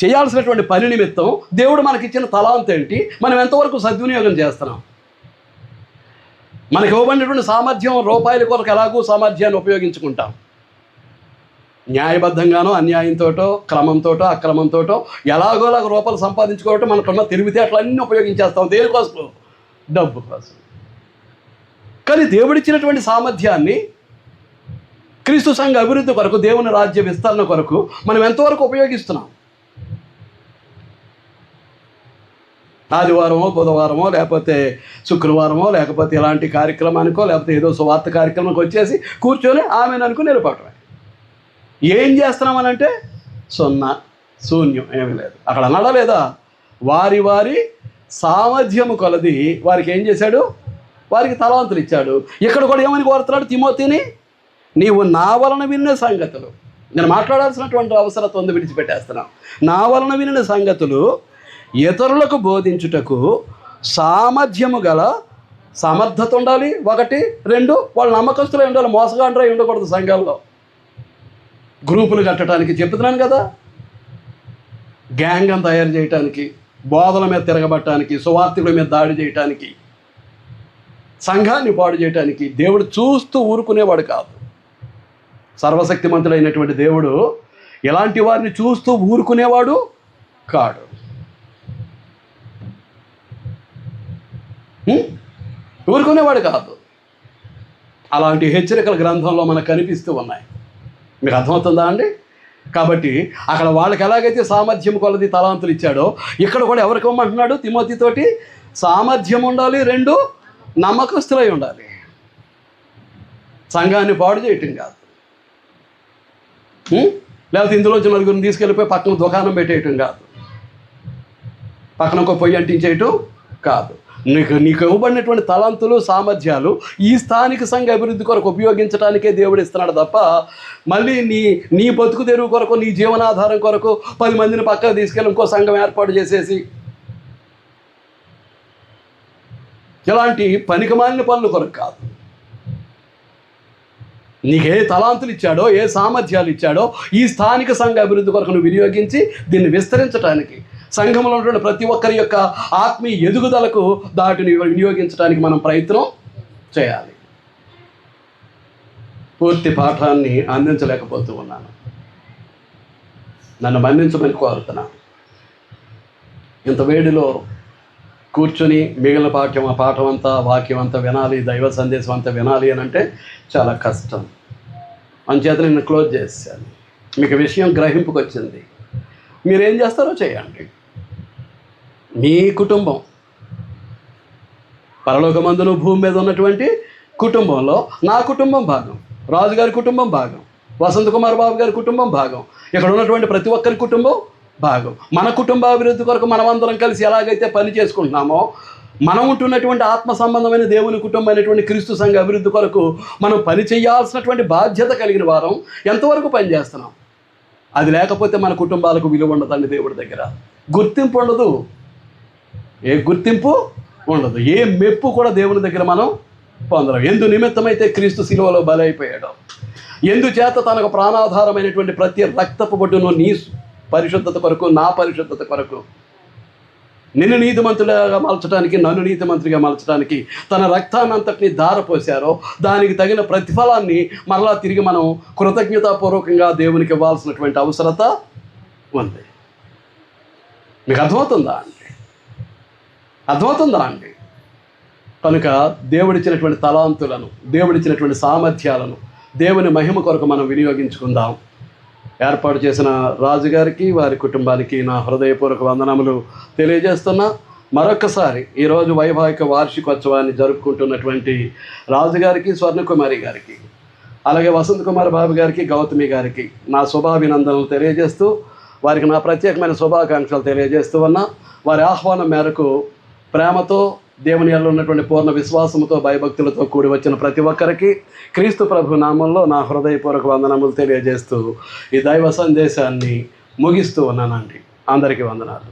చేయాల్సినటువంటి పని నిమిత్తం దేవుడు మనకిచ్చిన తలాంతు ఏంటి? మనం ఎంతవరకు సద్వినియోగం చేస్తున్నాం? మనకి ఇవ్వబడినటువంటి సామర్థ్యం, రూపాయల కొరకు ఎలాగూ సామర్థ్యాన్ని ఉపయోగించుకుంటాం. న్యాయబద్ధంగానో అన్యాయంతోటో క్రమంతోటో అక్రమంతోటో ఎలాగోలాగ రూపాయలు సంపాదించుకోవటం మనకున్న తెలివితేటలన్నీ ఉపయోగించేస్తాం. దేనికోసం? డబ్బు కోసం. కానీ దేవుడిచ్చినటువంటి సామర్థ్యాన్ని క్రీస్తు సంఘ అభివృద్ధి కొరకు, దేవుని రాజ్య విస్తరణ కొరకు మనం ఎంతవరకు ఉపయోగిస్తున్నాం? ఆదివారమో బుధవారమో లేకపోతే శుక్రవారమో లేకపోతే ఇలాంటి కార్యక్రమానికో లేకపోతే ఏదో సువార్త కార్యక్రమానికి వచ్చేసి కూర్చొని ఆమెను వెళ్ళిపోవటమే. ఏం చేస్తున్నామనంటే శూన్యం, ఏమీ లేదు. అక్కడ అన్నాడా లేదా? వారి వారి సామర్థ్యము కొలది వారికి ఏం చేశాడు? వారికి తలాంతులు ఇచ్చాడు. ఇక్కడ కూడా ఏమని కోరుతున్నాడు తిమోతిని? నీవు నా వలన విన్న సంగతులు, నేను మాట్లాడాల్సినటువంటి అవసరత ఉంది, విడిచిపెట్టేస్తున్నాను. నా వలన విన్న సంగతులు ఇతరులకు బోధించుటకు సామర్థ్యము గల సమర్థత ఉండాలి. 1, 2 వాళ్ళు నమ్మకస్తులే ఉండాలి, మోసగాండ్రై ఉండకూడదు. సంఘాల్లో గ్రూపులు కట్టడానికి చెప్తున్నాను కదా, గ్యాంగ్ అని తయారు చేయటానికి, బోధల మీద తిరగబట్టడానికి, సువార్తికుల మీద దాడి చేయటానికి, సంఘాన్ని పాడు చేయటానికి దేవుడు చూస్తూ ఊరుకునేవాడు కాదు. సర్వశక్తిమంతుడైనటువంటి దేవుడు ఎలాంటి వారిని చూస్తూ ఊరుకునేవాడు కాడు. ఊరుకునేవాడు కాదు. అలాంటి హెచ్చరికల గ్రంథంలో మనకు కనిపిస్తూ ఉన్నాయి. మీకు అర్థమవుతుందా అండి? కాబట్టి అక్కడ వాళ్ళకి ఎలాగైతే సామర్థ్యం కొలది తలాంతులు ఇచ్చాడో ఇక్కడ కూడా ఎవరికి ఇవ్వమంటున్నాడు? తిమోతితోటి సామర్థ్యం ఉండాలి, 2 నమ్మకస్తులై ఉండాలి. సంఘాన్ని పాడు చేయటం కాదు, లేకపోతే ఇందులోంచి నలుగురిని తీసుకెళ్ళిపోయి పక్కన దుకాణం పెట్టేయటం కాదు, పక్కన ఒక పొయ్యి అంటించేయటం కాదు. నీకు ఇవ్వబడినటువంటి తలాంతులు సామర్థ్యాలు ఈ స్థానిక సంఘ అభివృద్ధి కొరకు ఉపయోగించడానికే దేవుడు ఇస్తున్నాడు తప్ప మళ్ళీ నీ బతుకు తెరువు కొరకు, నీ జీవనాధారం కొరకు 10 మందిని పక్కకు తీసుకెళ్ళి ఇంకో సంఘం ఏర్పాటు చేసేసి ఇలాంటి పనికిమాలిన పనుల కొరకు కాదు. నీకు ఏ తలాంతులు ఇచ్చాడో, ఏ సామర్థ్యాలు ఇచ్చాడో ఈ స్థానిక సంఘ అభివృద్ధి కొరకు నువ్వు వినియోగించి దీన్ని విస్తరించడానికి, సంఘంలో ఉన్నటువంటి ప్రతి ఒక్కరి యొక్క ఆత్మీయ ఎదుగుదలకు దాటిని వినియోగించడానికి మనం ప్రయత్నం చేయాలి. పూర్తి పాఠాన్ని అందించలేకపోతూ ఉన్నాను, నన్ను మన్నించమని కోరుతున్నాను. ఇంత వేడిలో కూర్చొని మిగిలిన పాఠం అంతా, వాక్యం అంతా వినాలి, దైవ సందేశం అంతా వినాలి అని అంటే చాలా కష్టం. అంచేత నేను క్లోజ్ చేశాను. మీకు విషయం గ్రహింపుకి వచ్చింది. మీరేం చేస్తారో చేయండి. మీ కుటుంబం, పరలోకమందును భూమి మీద ఉన్నటువంటి కుటుంబంలో నా కుటుంబం భాగం, రాజుగారి కుటుంబం భాగం, వసంత్ కుమార్ బాబు గారి కుటుంబం భాగం, ఇక్కడ ఉన్నటువంటి ప్రతి ఒక్కరి కుటుంబం భాగం. మన కుటుంబ అభివృద్ధి కొరకు మనమందరం కలిసి ఎలాగైతే పని చేసుకుంటున్నామో, మనం ఉంటున్నటువంటి ఆత్మ సంబంధమైన దేవుని కుటుంబం అయినటువంటి క్రీస్తు సంఘ అభివృద్ధి కొరకు మనం పని చేయాల్సినటువంటి బాధ్యత కలిగిన వారం ఎంతవరకు పని చేస్తున్నాం? అది లేకపోతే మన కుటుంబాలకు విలువ ఉండదండి. దేవుడి దగ్గర గుర్తింపు ఉండదు, ఏ గుర్తింపు ఉండదు, ఏ మెప్పు కూడా దేవుని దగ్గర మనం పొందడం. ఎందు నిమిత్తమైతే క్రీస్తు శిలువలో బలైపోయాడు, ఎందుచేత తనకు ప్రాణాధారమైనటువంటి ప్రతి రక్తపు బొట్టును నీ పరిశుద్ధత కొరకు, నా పరిశుద్ధత కొరకు, నిన్ను నీతిమంతుడిగా మలచడానికి, నన్ను నీతిమంతుడిగా మలచడానికి తన రక్తాన్ని అంతటిని ధారపోశారో దానికి తగిన ప్రతిఫలాన్ని మరలా తిరిగి మనం కృతజ్ఞతాపూర్వకంగా దేవునికి ఇవ్వాల్సినటువంటి అవసరత ఉంది. మీకు అర్థమవుతుందా అండి? కనుక దేవుడిచ్చినటువంటి తలాంతులను, దేవుడిచ్చినటువంటి సామర్థ్యాలను దేవుని మహిమ కొరకు మనం వినియోగించుకుందాం. ఏర్పాటు చేసిన రాజుగారికి, వారి కుటుంబానికి నా హృదయపూర్వక వందనములు తెలియజేస్తున్నా. మరొక్కసారి ఈరోజు వైవాహిక వార్షికోత్సవాన్ని జరుపుకుంటున్నటువంటి రాజుగారికి, స్వర్ణకుమారి గారికి, అలాగే వసంత్ కుమార్ బాబు గారికి, గౌతమి గారికి నా శుభాభినందనలు తెలియజేస్తూ, వారికి నా ప్రత్యేకమైన శుభాకాంక్షలు తెలియజేస్తూ ఉన్నా. వారి ఆహ్వానం మేరకు ప్రేమతో, దేవుని యందు ఉన్నటువంటి పూర్ణ విశ్వాసంతో, భయభక్తులతో కూడి వచ్చిన ప్రతి ఒక్కరికి క్రీస్తు ప్రభు నామంలో నా హృదయపూర్వక వందనములు తెలియజేస్తూ ఈ దైవ సందేశాన్ని ముగిస్తూ ఉన్నానండి. అందరికీ వందనాలు.